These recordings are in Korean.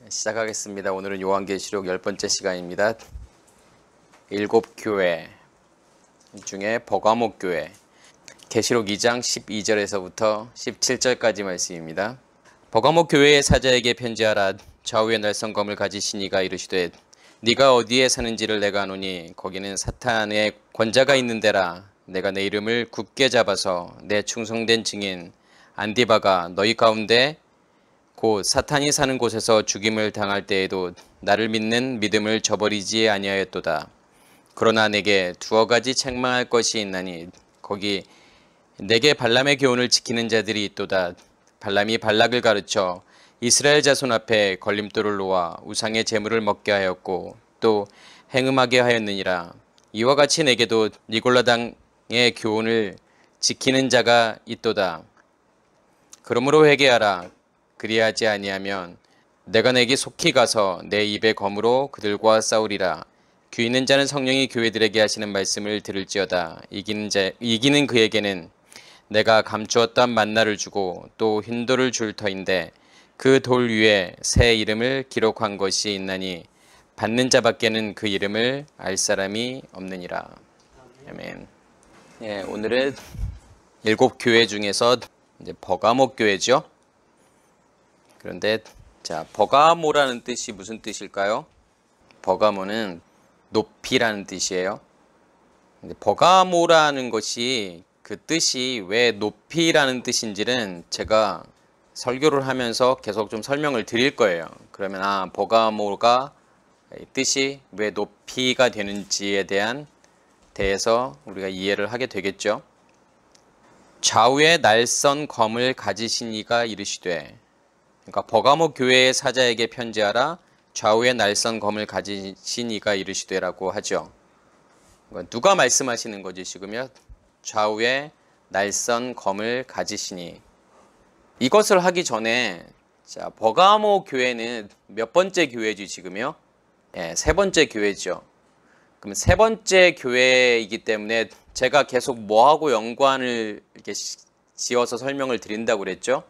시작하겠습니다. 오늘은 요한계시록 10번째 시간입니다. 7교회 중에 버가모 교회, 계시록 2장 12절에서부터 17절까지 말씀입니다. 버가모 교회의 사자에게 편지하라. 좌우의 날성검을 가지신 이가 이르시되 네가 어디에 사는지를 내가 아노니 거기는 사탄의 권자가 있는 데라. 내가 내 이름을 굳게 잡아서 내 충성된 증인 안디바가 너희 가운데 곧 사탄이 사는 곳에서 죽임을 당할 때에도 나를 믿는 믿음을 저버리지 아니하였도다. 그러나 내게 두어 가지 책망할 것이 있나니 거기 내게 발람의 교훈을 지키는 자들이 있도다. 발람이 발락을 가르쳐 이스라엘 자손 앞에 걸림돌을 놓아 우상의 제물을 먹게 하였고 또 행음하게 하였느니라. 이와 같이 내게도 니골라당의 교훈을 지키는 자가 있도다. 그러므로 회개하라. 그리하지 아니하면 내가 내게 속히 가서 내 입의 검으로 그들과 싸우리라. 귀 있는 자는 성령이 교회들에게 하시는 말씀을 들을지어다. 이기는 그에게는 내가 감추었던 만나를 주고 또 흰돌을 줄 터인데 그 돌 위에 새 이름을 기록한 것이 있나니 받는 자밖에는 그 이름을 알 사람이 없느니라. 아멘. 예, 오늘은 7교회 중에서 이제 버가모 교회죠. 그런데 자, 버가모라는 뜻이 무슨 뜻일까요? 버가모는 높이라는 뜻이에요. 근데 버가모라는 것이 그 뜻이 왜 높이라는 뜻인지는 제가 설교를 하면서 계속 좀 설명을 드릴 거예요. 그러면 버가모가 뜻이 왜 높이가 되는지에 대해서 우리가 이해를 하게 되겠죠. 좌우에 날선 검을 가지신 이가 이르시되, 그러니까 버가모 교회의 사자에게 편지하라. 좌우에 날선 검을 가지신 이가 이르시되라고 하죠. 누가 말씀하시는 거지 지금요? 좌우에 날선 검을 가지시니. 이것을 하기 전에 자, 버가모 교회는 몇 번째 교회지 지금요? 예, 세 번째 교회죠. 그럼 세 번째 교회이기 때문에 제가 계속 뭐하고 연관을 이렇게 지어서 설명을 드린다고 그랬죠?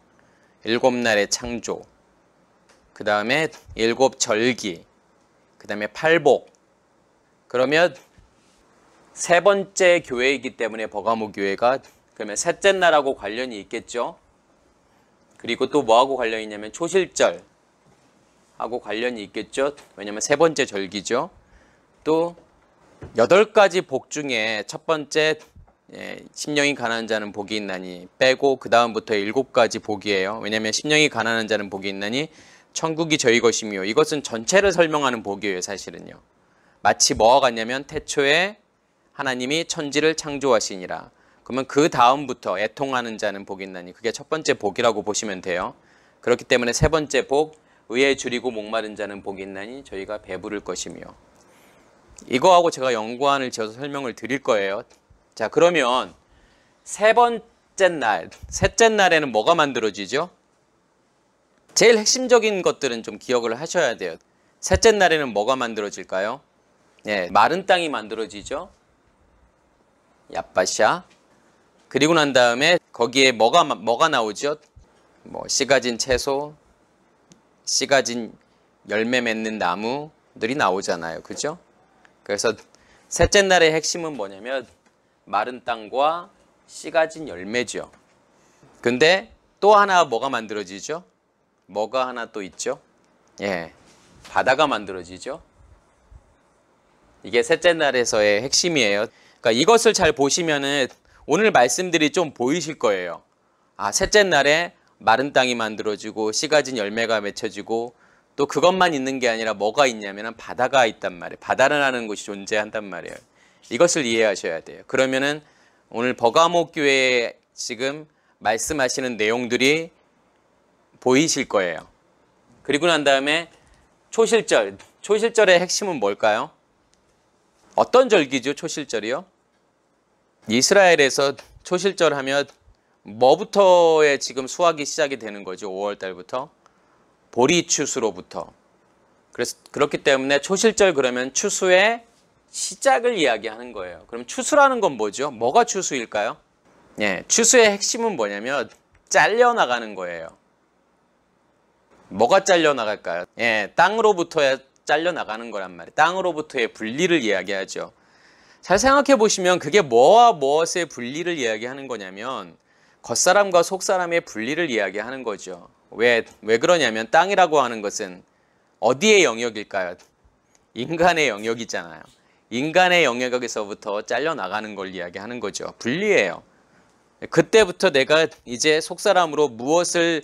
7날의 창조, 그 다음에 7절기, 그 다음에 팔복. 그러면 세 번째 교회이기 때문에 버가모 교회가 그러면 셋째 날하고 관련이 있겠죠. 그리고 또 뭐하고 관련이 있냐면 초실절하고 관련이 있겠죠. 왜냐면 세 번째 절기죠. 또 8가지 복 중에 첫 번째 심령이 가난한 자는 복이 있나니 빼고 그 다음부터 7가지 복이에요. 왜냐하면 심령이 가난한 자는 복이 있나니 천국이 저희 것이며, 이것은 전체를 설명하는 복이에요. 사실은요. 마치 뭐와 같냐면 태초에 하나님이 천지를 창조하시니라. 그러면 그 다음부터 애통하는 자는 복이 있나니 그게 첫 번째 복이라고 보시면 돼요. 그렇기 때문에 세 번째 복, 의에 줄이고 목마른 자는 복이 있나니 저희가 배부를 것이며, 이거하고 제가 연관을 지어서 설명을 드릴 거예요. 자, 그러면 세 번째 날, 셋째 날에는 뭐가 만들어지죠? 제일 핵심적인 것들은 좀 기억을 하셔야 돼요. 셋째 날에는 뭐가 만들어질까요? 네, 마른 땅이 만들어지죠. 얍바샤. 그리고 난 다음에 거기에 뭐가 나오죠? 씨 가진 채소, 씨 가진 열매 맺는 나무들이 나오잖아요. 그죠? 그래서 셋째 날의 핵심은 뭐냐면 마른 땅과 씨 가진 열매죠. 근데 또 하나 뭐가 만들어지죠? 뭐가 하나 또 있죠? 예, 바다가 만들어지죠. 이게 셋째 날에서의 핵심이에요. 그러니까 이것을 잘 보시면은 오늘 말씀들이 좀 보이실 거예요. 셋째 날에 마른 땅이 만들어지고 씨 가진 열매가 맺혀지고 또 그것만 있는 게 아니라 뭐가 있냐면 바다가 있단 말이에요. 바다라는 것이 존재한단 말이에요. 이것을 이해하셔야 돼요. 그러면은 오늘 버가모 교회에 지금 말씀하시는 내용들이 보이실 거예요. 그리고 난 다음에 초실절. 초실절의 핵심은 뭘까요? 어떤 절기죠? 초실절이요? 이스라엘에서 초실절 하면 뭐부터에 지금 수확이 시작이 되는 거죠? 5월 달부터 보리 추수로부터. 그래서 그렇기 때문에 초실절 그러면 추수의 시작을 이야기하는 거예요. 그럼 추수라는 건 뭐죠? 뭐가 추수일까요? 예, 추수의 핵심은 뭐냐면 잘려나가는 거예요. 뭐가 잘려나갈까요? 예, 땅으로부터 잘려나가는 거란 말이에요. 땅으로부터의 분리를 이야기하죠. 잘 생각해 보시면 그게 뭐와 무엇의 분리를 이야기하는 거냐면 겉사람과 속사람의 분리를 이야기하는 거죠. 왜 그러냐면 땅이라고 하는 것은 어디의 영역일까요? 인간의 영역이잖아요. 인간의 영역에서부터 잘려나가는 걸 이야기하는 거죠. 분리예요. 그때부터 내가 이제 속사람으로 무엇을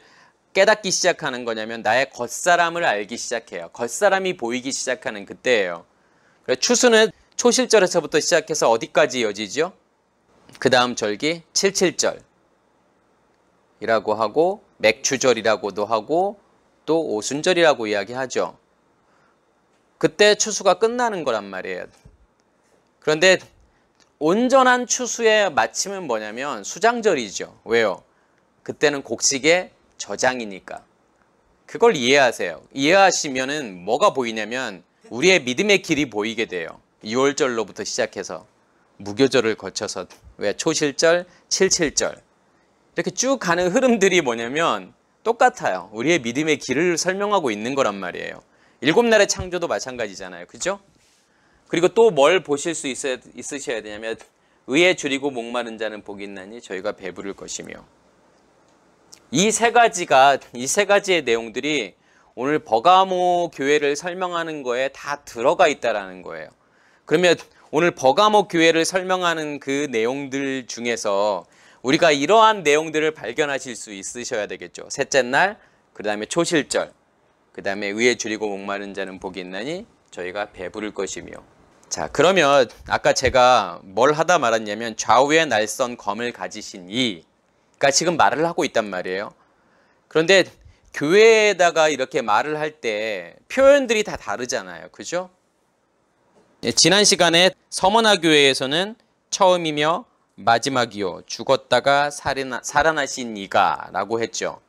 깨닫기 시작하는 거냐면 나의 겉사람을 알기 시작해요. 겉사람이 보이기 시작하는 그때예요. 추수는 초실절에서부터 시작해서 어디까지 이어지죠? 그 다음 절기 77절이라고 하고 맥추절이라고도 하고 또 오순절이라고 이야기하죠. 그때 추수가 끝나는 거란 말이에요. 그런데 온전한 추수의 마침은 뭐냐면 수장절이죠. 왜요? 그때는 곡식의 저장이니까. 그걸 이해하세요. 이해하시면은 뭐가 보이냐면 우리의 믿음의 길이 보이게 돼요. 6월절로부터 시작해서 무교절을 거쳐서 왜 초실절, 77절 이렇게 쭉 가는 흐름들이 뭐냐면 똑같아요. 우리의 믿음의 길을 설명하고 있는 거란 말이에요. 7날의 창조도 마찬가지잖아요. 그죠? 그리고 또 뭘 보실 수 있으셔야 되냐면 의에 줄이고 목마른 자는 복이 있나니 저희가 배부를 것이며 이 세 가지의 내용들이 오늘 버가모 교회를 설명하는 거에 다 들어가 있다라는 거예요. 그러면 오늘 버가모 교회를 설명하는 그 내용들 중에서 우리가 이러한 내용들을 발견하실 수 있으셔야 되겠죠. 셋째 날, 그 다음에 초실절, 그 다음에 의에 줄이고 목마른 자는 복이 있나니 저희가 배부를 것이며. 자, 그러면 아까 제가 뭘 하다 말았냐면 좌우에 날선 검을 가지신 이가 지금 말을 하고 있단 말이에요. 그런데 교회에다가 이렇게 말을 할 때 표현들이 다 다르잖아요. 그죠? 지난 시간에 서머나 교회에서는 처음이며 마지막이요 죽었다가 살아나신 이가 라고 했죠.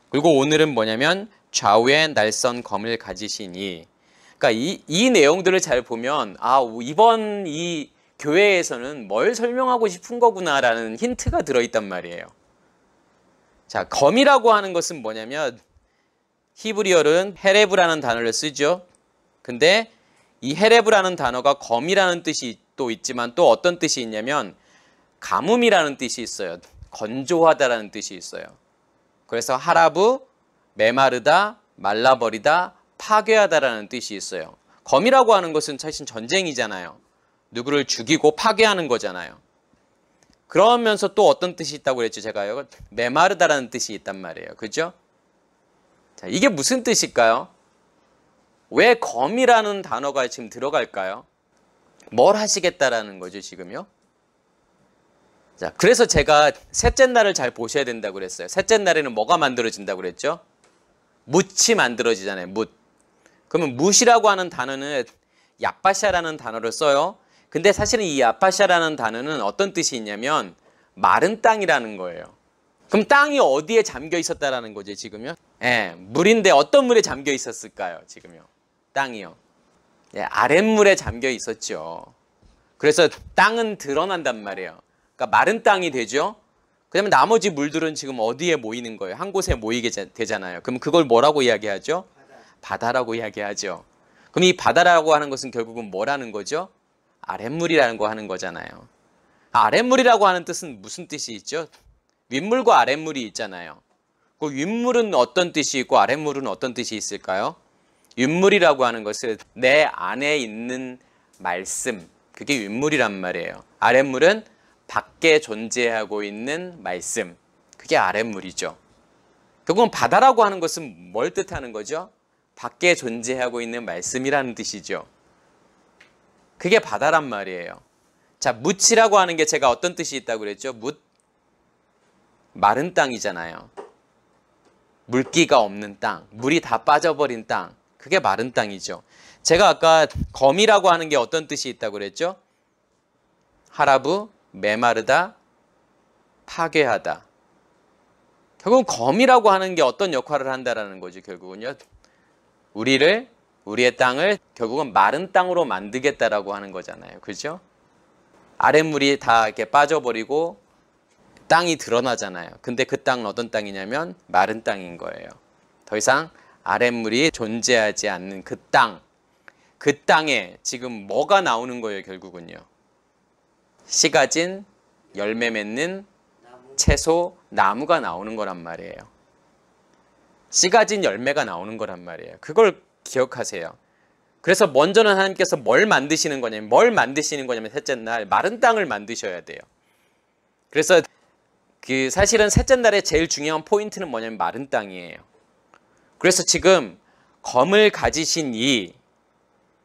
그리고 오늘은 뭐냐면 좌우에 날선 검을 가지신 이. 그러니까 이 내용들을 잘 보면 이번 이 교회에서는 뭘 설명하고 싶은 거구나라는 힌트가 들어있단 말이에요. 자, 검이라고 하는 것은 뭐냐면 히브리어는 헤레브라는 단어를 쓰죠. 근데 이 헤레브라는 단어가 검이라는 뜻이 또 있지만 또 어떤 뜻이 있냐면 가뭄이라는 뜻이 있어요. 건조하다라는 뜻이 있어요. 그래서 하라브, 메마르다, 말라버리다, 파괴하다라는 뜻이 있어요. 검이라고 하는 것은 사실 전쟁이잖아요. 누구를 죽이고 파괴하는 거잖아요. 그러면서 또 어떤 뜻이 있다고 그랬죠? 제가요. 메마르다라는 뜻이 있단 말이에요. 그죠? 자, 이게 무슨 뜻일까요? 왜 검이라는 단어가 지금 들어갈까요? 뭘 하시겠다라는 거죠, 지금요? 자, 그래서 제가 셋째 날을 잘 보셔야 된다고 그랬어요. 셋째 날에는 뭐가 만들어진다고 그랬죠? 뭇이 만들어지잖아요, 뭇. 그러면 뭇이라고 하는 단어는 야파샤라는 단어를 써요. 근데 사실은 이 야파샤라는 단어는 어떤 뜻이 있냐면 마른 땅이라는 거예요. 그럼 땅이 어디에 잠겨 있었다라는 거죠, 지금요? 예, 물인데 어떤 물에 잠겨 있었을까요, 지금요? 땅이요. 예, 아랫물에 잠겨 있었죠. 그래서 땅은 드러난단 말이에요. 그러니까 마른 땅이 되죠. 그다음에 나머지 물들은 지금 어디에 모이는 거예요? 한 곳에 모이게 되잖아요. 그럼 그걸 뭐라고 이야기하죠? 바다라고 이야기하죠. 그럼 이 바다라고 하는 것은 결국은 뭐라는 거죠? 아랫물이라는 거 하는 거잖아요. 아랫물이라고 하는 뜻은 무슨 뜻이 있죠? 윗물과 아랫물이 있잖아요. 그 윗물은 어떤 뜻이 있고 아랫물은 어떤 뜻이 있을까요? 윗물이라고 하는 것은 내 안에 있는 말씀, 그게 윗물이란 말이에요. 아랫물은 밖에 존재하고 있는 말씀, 그게 아랫물이죠. 결국은 바다라고 하는 것은 뭘 뜻하는 거죠? 밖에 존재하고 있는 말씀이라는 뜻이죠. 그게 바다란 말이에요. 자, 뭇이라고 하는 게 제가 어떤 뜻이 있다고 그랬죠? 뭇, 마른 땅이잖아요. 물기가 없는 땅, 물이 다 빠져버린 땅, 그게 마른 땅이죠. 제가 아까 검이라고 하는 게 어떤 뜻이 있다고 그랬죠? 하라브, 메마르다, 파괴하다. 결국은 검이라고 하는 게 어떤 역할을 한다라는 거죠, 결국은요. 우리의 땅을 결국은 마른 땅으로 만들겠다라고 하는 거잖아요. 그죠? 아랫물이 다 이렇게 빠져버리고 땅이 드러나잖아요. 근데 그 땅은 어떤 땅이냐면 마른 땅인 거예요. 더 이상 아랫물이 존재하지 않는 그 땅, 그 땅에 지금 뭐가 나오는 거예요, 결국은요? 씨 가진 열매 맺는 채소, 나무가 나오는 거란 말이에요. 씨 가진 열매가 나오는 거란 말이에요. 그걸 기억하세요. 그래서 먼저는 하나님께서 뭘 만드시는 거냐면 셋째 날 마른 땅을 만드셔야 돼요. 그래서 사실은 셋째 날에 제일 중요한 포인트는 뭐냐면 마른 땅이에요. 그래서 지금 검을 가지신 이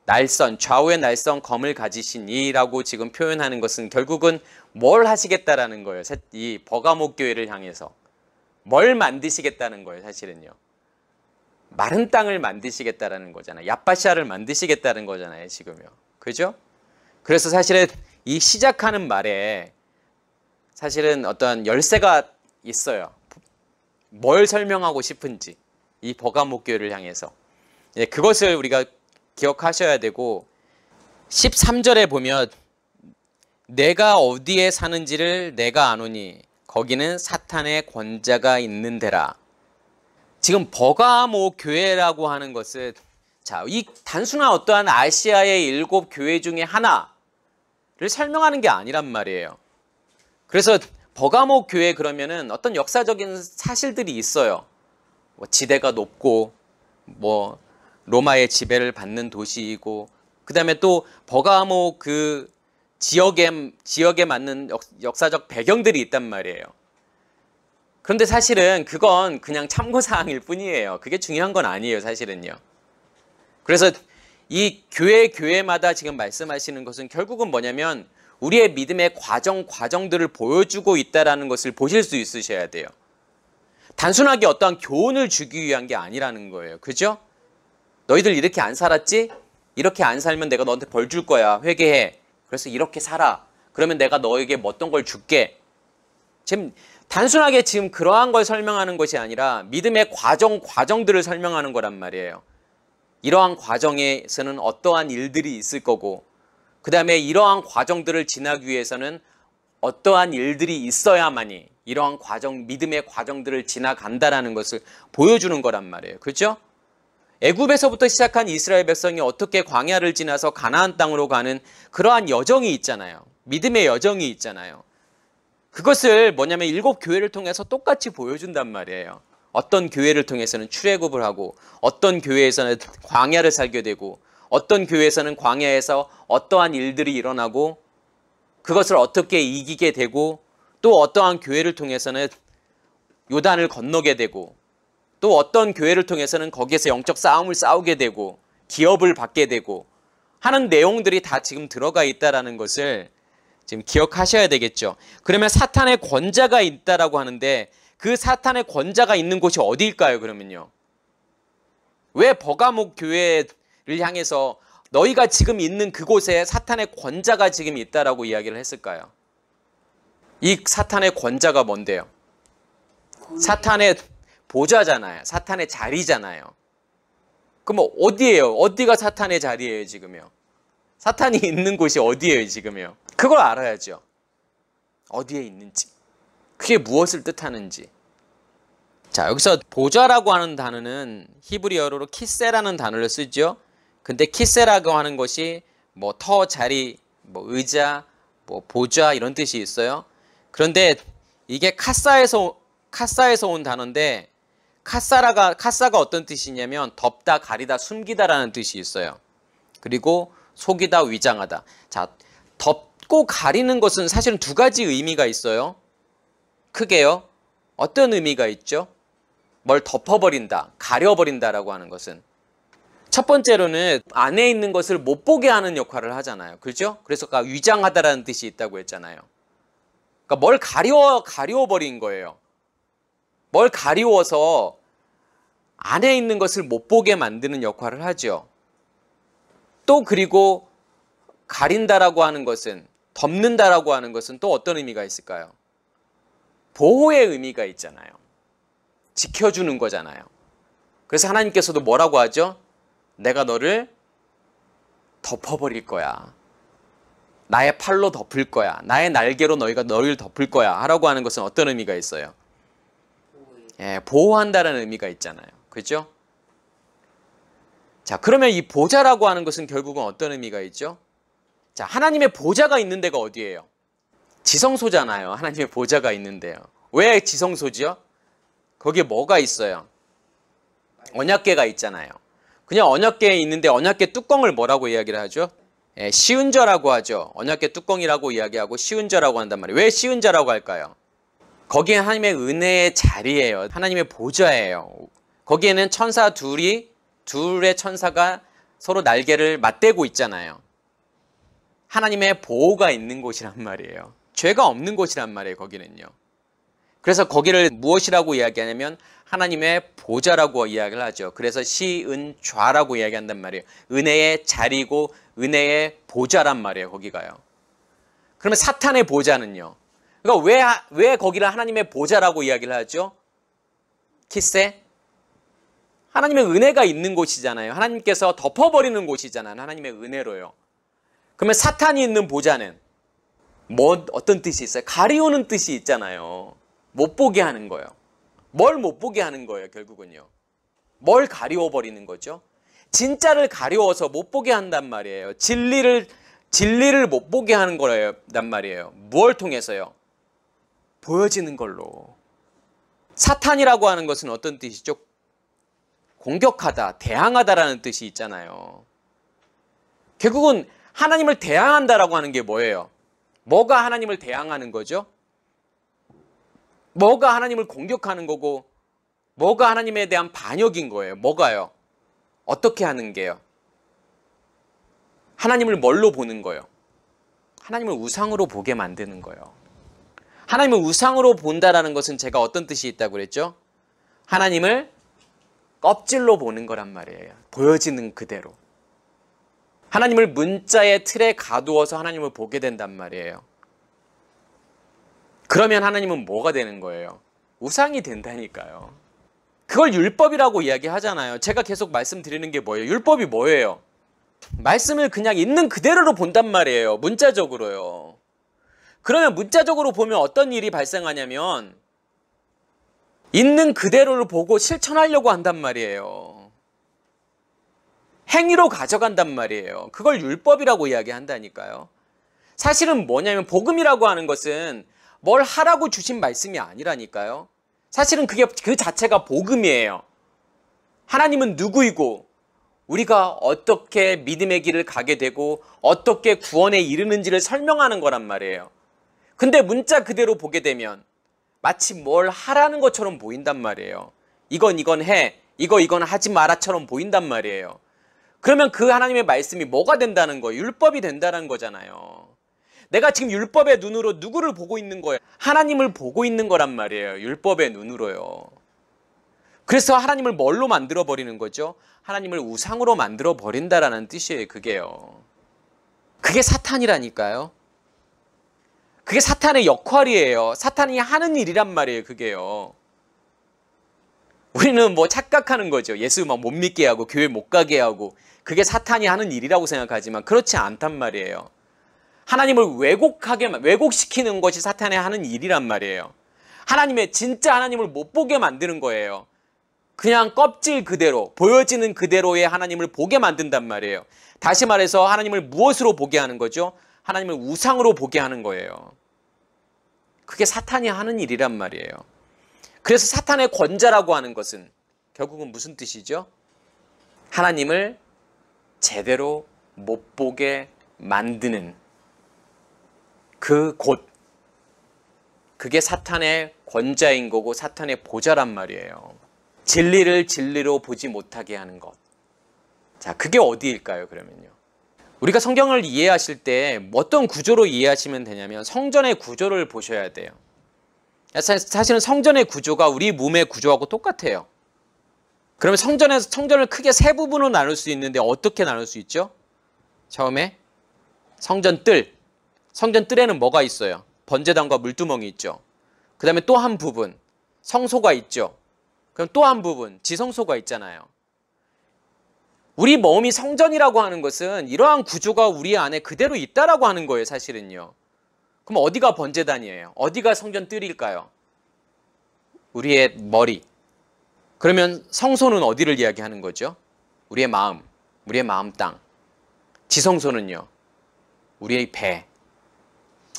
날선, 좌우의 날선 검을 가지신 이라고 지금 표현하는 것은 결국은 뭘 하시겠다라는 거예요. 이 버가모 교회를 향해서 뭘 만드시겠다는 거예요. 사실은요. 마른 땅을 만드시겠다라는 거잖아요. 야빠샤를 만드시겠다는 거잖아요. 지금요. 그죠? 그래서 사실은 이 시작하는 말에 사실은 어떤 열쇠가 있어요. 뭘 설명하고 싶은지 이 버가모 교회를 향해서 그것을 우리가 기억하셔야 되고 13절에 보면 내가 어디에 사는지를 내가 아노니 거기는 사탄의 권자가 있는 데라. 지금 버가모 교회라고 하는 것은 이 단순한 어떠한 아시아의 7 교회 중에 하나를 설명하는 게 아니란 말이에요. 그래서 버가모 교회 그러면은 어떤 역사적인 사실들이 있어요. 지대가 높고 로마의 지배를 받는 도시이고 그 다음에 또 버가모 그 지역에 맞는 역사적 배경들이 있단 말이에요. 그런데 사실은 그건 그냥 참고사항일 뿐이에요. 그게 중요한 건 아니에요. 사실은요. 그래서 이 교회마다 지금 말씀하시는 것은 결국은 뭐냐면 우리의 믿음의 과정들을 보여주고 있다는 것을 보실 수 있으셔야 돼요. 단순하게 어떠한 교훈을 주기 위한 게 아니라는 거예요. 그죠? 너희들 이렇게 안 살았지? 이렇게 안 살면 내가 너한테 벌 줄 거야. 회개해. 그래서 이렇게 살아. 그러면 내가 너에게 어떤 걸 줄게. 지금 단순하게 지금 그러한 걸 설명하는 것이 아니라 믿음의 과정들을 설명하는 거란 말이에요. 이러한 과정에서는 어떠한 일들이 있을 거고 그 다음에 이러한 과정들을 지나기 위해서는 어떠한 일들이 있어야만이 이러한 믿음의 과정들을 지나간다라는 것을 보여주는 거란 말이에요. 그렇죠? 애굽에서부터 시작한 이스라엘 백성이 어떻게 광야를 지나서 가나안 땅으로 가는 그러한 여정이 있잖아요. 믿음의 여정이 있잖아요. 그것을 뭐냐면 7 교회를 통해서 똑같이 보여준단 말이에요. 어떤 교회를 통해서는 출애굽을 하고 어떤 교회에서는 광야를 살게 되고 어떤 교회에서는 광야에서 어떠한 일들이 일어나고 그것을 어떻게 이기게 되고 또 어떠한 교회를 통해서는 요단을 건너게 되고 또 어떤 교회를 통해서는 거기에서 영적 싸움을 싸우게 되고 기업을 받게 되고 하는 내용들이 다 지금 들어가 있다는 것을 지금 기억하셔야 되겠죠. 그러면 사탄의 권자가 있다라고 하는데 그 사탄의 권자가 있는 곳이 어디일까요? 그러면요. 왜 버가모 교회를 향해서 너희가 지금 있는 그곳에 사탄의 권자가 지금 있다라고 이야기를 했을까요? 이 사탄의 권자가 뭔데요? 사탄의 보좌잖아요. 사탄의 자리잖아요. 그럼 어디예요? 어디가 사탄의 자리예요, 지금요? 사탄이 있는 곳이 어디예요, 지금요? 그걸 알아야죠. 어디에 있는지. 그게 무엇을 뜻하는지. 자, 여기서 보좌라고 하는 단어는 히브리어로 키세라는 단어를 쓰죠. 근데 키세라고 하는 것이 터 자리, 의자, 보좌 이런 뜻이 있어요. 그런데 이게 카사에서 온 단어인데 카사가 어떤 뜻이냐면 덮다, 가리다, 숨기다라는 뜻이 있어요. 그리고 속이다, 위장하다. 자, 덮고 가리는 것은 사실은 2가지 의미가 있어요. 크게요. 어떤 의미가 있죠? 뭘 덮어버린다, 가려버린다라고 하는 것은 첫 번째로는 안에 있는 것을 못 보게 하는 역할을 하잖아요. 그렇죠? 그래서 위장하다라는 뜻이 있다고 했잖아요. 그러니까 뭘 가려버린 거예요. 뭘 가리워서 안에 있는 것을 못 보게 만드는 역할을 하죠. 또 그리고 가린다라고 하는 것은, 덮는다라고 하는 것은 또 어떤 의미가 있을까요? 보호의 의미가 있잖아요. 지켜주는 거잖아요. 그래서 하나님께서도 뭐라고 하죠? 내가 너를 덮어버릴 거야. 나의 팔로 덮을 거야. 나의 날개로 너희를 덮을 거야. 하라고 하는 것은 어떤 의미가 있어요? 보호한다는 의미가 있잖아요. 그죠? 자, 그러면 이 보좌라고 하는 것은 결국은 어떤 의미가 있죠? 자, 하나님의 보좌가 있는 데가 어디예요? 지성소잖아요. 하나님의 보좌가 있는데요. 왜 지성소지요? 거기에 뭐가 있어요? 언약궤가 있잖아요. 그냥 언약궤에 있는데 언약궤 뚜껑을 뭐라고 이야기를 하죠? 예, 시은저라고 하죠. 언약궤 뚜껑이라고 이야기하고 시은저라고 한단 말이에요. 왜 시은저라고 할까요? 거기에 하나님의 은혜의 자리예요. 하나님의 보좌예요. 거기에는 천사 둘의 천사가 서로 날개를 맞대고 있잖아요. 하나님의 보호가 있는 곳이란 말이에요. 죄가 없는 곳이란 말이에요. 거기는요. 그래서 거기를 무엇이라고 이야기하냐면 하나님의 보좌라고 이야기를 하죠. 그래서 시은좌라고 이야기한단 말이에요. 은혜의 자리고 은혜의 보좌란 말이에요. 거기가요. 그러면 사탄의 보좌는요. 그러니까 왜 거기를 하나님의 보좌라고 이야기를 하죠? 키세? 하나님의 은혜가 있는 곳이잖아요. 하나님께서 덮어버리는 곳이잖아요. 하나님의 은혜로요. 그러면 사탄이 있는 보좌는 어떤 뜻이 있어요? 가리우는 뜻이 있잖아요. 못 보게 하는 거예요. 뭘 못 보게 하는 거예요, 결국은요? 뭘 가리워버리는 거죠? 진짜를 가리워서 못 보게 한단 말이에요. 진리를 못 보게 하는 거란 말이에요. 뭘 통해서요? 보여지는 걸로. 사탄이라고 하는 것은 어떤 뜻이죠? 공격하다, 대항하다라는 뜻이 있잖아요. 결국은 하나님을 대항한다라고 하는 게 뭐예요? 뭐가 하나님을 대항하는 거죠? 뭐가 하나님을 공격하는 거고 뭐가 하나님에 대한 반역인 거예요? 뭐가요? 어떻게 하는 게요? 하나님을 뭘로 보는 거예요? 하나님을 우상으로 보게 만드는 거예요. 하나님을 우상으로 본다라는 것은 제가 어떤 뜻이 있다고 그랬죠? 하나님을 껍질로 보는 거란 말이에요. 보여지는 그대로. 하나님을 문자의 틀에 가두어서 하나님을 보게 된단 말이에요. 그러면 하나님은 뭐가 되는 거예요? 우상이 된다니까요. 그걸 율법이라고 이야기하잖아요. 제가 계속 말씀드리는 게 뭐예요? 율법이 뭐예요? 말씀을 그냥 있는 그대로로 본단 말이에요. 문자적으로요. 그러면 문자적으로 보면 어떤 일이 발생하냐면 있는 그대로를 보고 실천하려고 한단 말이에요. 행위로 가져간단 말이에요. 그걸 율법이라고 이야기한다니까요. 사실은 뭐냐면 복음이라고 하는 것은 뭘 하라고 주신 말씀이 아니라니까요. 사실은 그 자체가 복음이에요. 하나님은 누구이고 우리가 어떻게 믿음의 길을 가게 되고 어떻게 구원에 이르는지를 설명하는 거란 말이에요. 근데 문자 그대로 보게 되면 마치 뭘 하라는 것처럼 보인단 말이에요. 이건 해, 이건 하지 마라처럼 보인단 말이에요. 그러면 그 하나님의 말씀이 뭐가 된다는 거예요? 율법이 된다는 거잖아요. 내가 지금 율법의 눈으로 누구를 보고 있는 거예요? 하나님을 보고 있는 거란 말이에요. 율법의 눈으로요. 그래서 하나님을 뭘로 만들어 버리는 거죠? 하나님을 우상으로 만들어 버린다라는 뜻이에요. 그게요. 그게 사탄이라니까요. 그게 사탄의 역할이에요. 사탄이 하는 일이란 말이에요. 그게요. 우리는 뭐 착각하는 거죠. 예수 막 못 믿게 하고 교회 못 가게 하고 그게 사탄이 하는 일이라고 생각하지만 그렇지 않단 말이에요. 하나님을 왜곡시키는 것이 사탄이 하는 일이란 말이에요. 진짜 하나님을 못 보게 만드는 거예요. 그냥 껍질 그대로, 보여지는 그대로의 하나님을 보게 만든단 말이에요. 다시 말해서 하나님을 무엇으로 보게 하는 거죠? 하나님을 우상으로 보게 하는 거예요. 그게 사탄이 하는 일이란 말이에요. 그래서 사탄의 권자라고 하는 것은 결국은 무슨 뜻이죠? 하나님을 제대로 못 보게 만드는 그 곳. 그게 사탄의 권자인 거고 사탄의 보좌란 말이에요. 진리를 진리로 보지 못하게 하는 것. 자, 그게 어디일까요, 그러면요? 우리가 성경을 이해하실 때 어떤 구조로 이해하시면 되냐면 성전의 구조를 보셔야 돼요. 사실은 성전의 구조가 우리 몸의 구조하고 똑같아요. 그러면 성전을 크게 세 부분으로 나눌 수 있는데 어떻게 나눌 수 있죠? 처음에 성전 뜰에는 뭐가 있어요? 번제단과 물두멍이 있죠. 그 다음에 또 한 부분 성소가 있죠. 그럼 또 한 부분 지성소가 있잖아요. 우리 몸이 성전이라고 하는 것은 이러한 구조가 우리 안에 그대로 있다라고 하는 거예요. 사실은요. 그럼 어디가 번제단이에요? 어디가 성전 뜰일까요? 우리의 머리. 그러면 성소는 어디를 이야기하는 거죠? 우리의 마음. 우리의 마음 땅. 지성소는요, 우리의 배.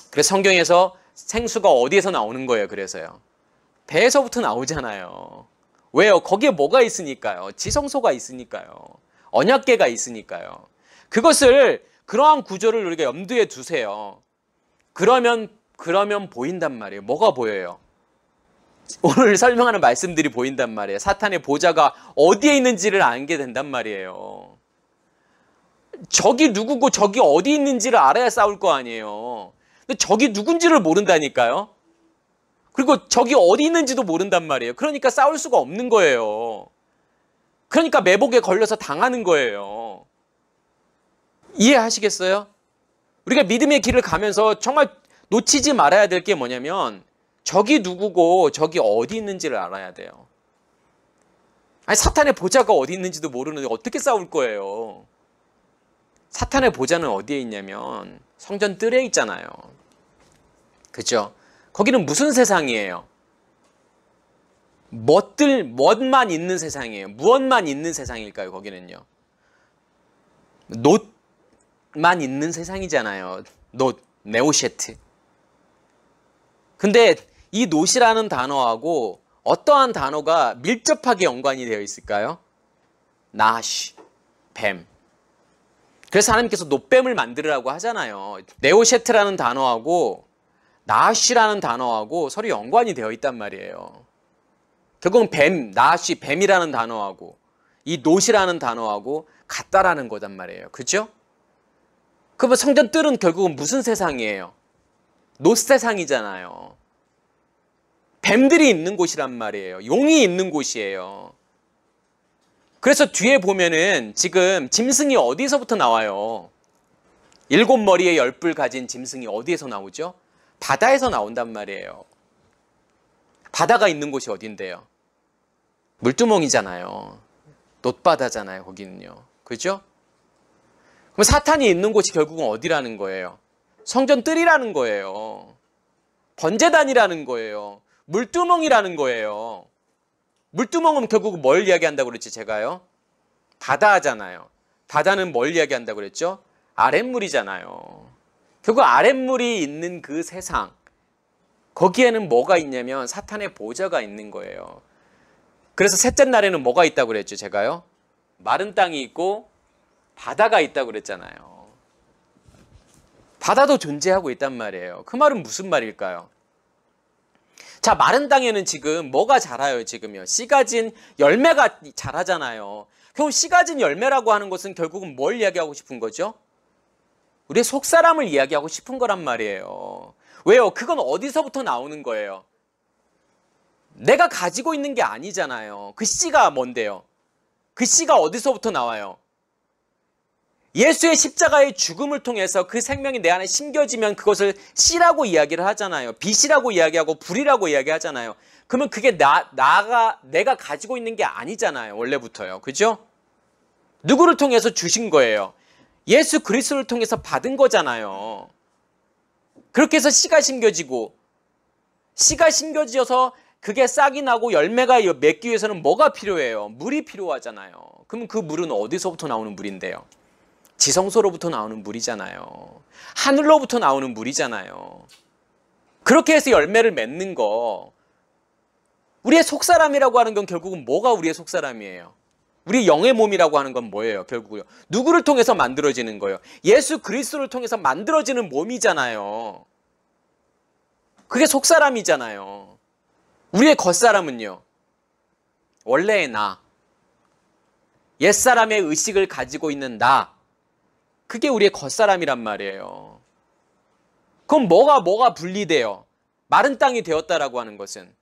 그래서 성경에서 생수가 어디에서 나오는 거예요? 그래서요, 배에서부터 나오잖아요. 왜요? 거기에 뭐가 있으니까요. 지성소가 있으니까요. 언약궤가 있으니까요. 그것을, 그러한 구조를 우리가 염두에 두세요. 그러면 보인단 말이에요. 뭐가 보여요? 오늘 설명하는 말씀들이 보인단 말이에요. 사탄의 보좌가 어디에 있는지를 알게 된단 말이에요. 적이 누구고 적이 어디 있는지를 알아야 싸울 거 아니에요. 근데 적이 누군지를 모른다니까요. 그리고 적이 어디 있는지도 모른단 말이에요. 그러니까 싸울 수가 없는 거예요. 그러니까 매복에 걸려서 당하는 거예요. 이해하시겠어요? 우리가 믿음의 길을 가면서 정말 놓치지 말아야 될 게 뭐냐면, 적이 누구고 적이 어디 있는지를 알아야 돼요. 아니, 사탄의 보좌가 어디 있는지도 모르는데 어떻게 싸울 거예요? 사탄의 보좌는 어디에 있냐면 성전 뜰에 있잖아요. 그죠? 거기는 무슨 세상이에요? 무엇만 있는 세상이에요. 무엇만 있는 세상일까요? 거기는요, 놋만 있는 세상이잖아요. 놋, 네오셰트. 근데 이 놋이라는 단어하고 어떠한 단어가 밀접하게 연관이 되어 있을까요? 나시, 뱀. 그래서 하나님께서 놋뱀을 만들으라고 하잖아요. 네오셰트라는 단어하고 나시라는 단어하고 서로 연관이 되어 있단 말이에요. 결국은 뱀, 나시, 뱀이라는 단어하고 이 놋이라는 단어하고 같다라는 거단 말이에요. 그죠? 그러면 성전 뜰은 결국은 무슨 세상이에요? 놋 세상이잖아요. 뱀들이 있는 곳이란 말이에요. 용이 있는 곳이에요. 그래서 뒤에 보면은 지금 짐승이 어디서부터 나와요? 7머리에 10뿔 가진 짐승이 어디에서 나오죠? 바다에서 나온단 말이에요. 바다가 있는 곳이 어딘데요? 물두멍이잖아요. 놋바다잖아요, 거기는요. 그죠? 그럼 사탄이 있는 곳이 결국은 어디라는 거예요? 성전 뜰이라는 거예요. 번제단이라는 거예요. 물두멍이라는 거예요. 물두멍은 결국 뭘 이야기한다고 그랬지, 제가요? 바다잖아요. 바다는 뭘 이야기한다고 그랬죠? 아랫물이잖아요. 결국 아랫물이 있는 그 세상, 거기에는 뭐가 있냐면 사탄의 보좌가 있는 거예요. 그래서 셋째 날에는 뭐가 있다고 그랬죠, 제가요? 마른 땅이 있고 바다가 있다고 그랬잖아요. 바다도 존재하고 있단 말이에요. 그 말은 무슨 말일까요? 자, 마른 땅에는 지금 뭐가 자라요, 지금요? 씨 가진 열매가 자라잖아요. 그럼 씨 가진 열매라고 하는 것은 결국은 뭘 이야기하고 싶은 거죠? 우리의 속사람을 이야기하고 싶은 거란 말이에요. 왜요? 그건 어디서부터 나오는 거예요? 내가 가지고 있는 게 아니잖아요. 그 씨가 뭔데요? 그 씨가 어디서부터 나와요? 예수의 십자가의 죽음을 통해서 그 생명이 내 안에 심겨지면 그것을 씨라고 이야기를 하잖아요. 빛이라고 이야기하고 불이라고 이야기하잖아요. 그러면 그게 내가 가지고 있는 게 아니잖아요. 원래부터요. 그죠? 누구를 통해서 주신 거예요? 예수 그리스도를 통해서 받은 거잖아요. 그렇게 해서 씨가 심겨지고, 씨가 심겨져서 그게 싹이 나고 열매가 맺기 위해서는 뭐가 필요해요? 물이 필요하잖아요. 그럼 그 물은 어디서부터 나오는 물인데요? 지성소로부터 나오는 물이잖아요. 하늘로부터 나오는 물이잖아요. 그렇게 해서 열매를 맺는 거. 우리의 속사람이라고 하는 건 결국은 뭐가 우리의 속사람이에요? 우리 영의 몸이라고 하는 건 뭐예요? 결국은요, 누구를 통해서 만들어지는 거예요? 예수 그리스도를 통해서 만들어지는 몸이잖아요. 그게 속사람이잖아요. 우리의 겉사람은요, 원래의 나, 옛사람의 의식을 가지고 있는 나, 그게 우리의 겉사람이란 말이에요. 그럼 뭐가 분리돼요? 마른 땅이 되었다라고 하는 것은,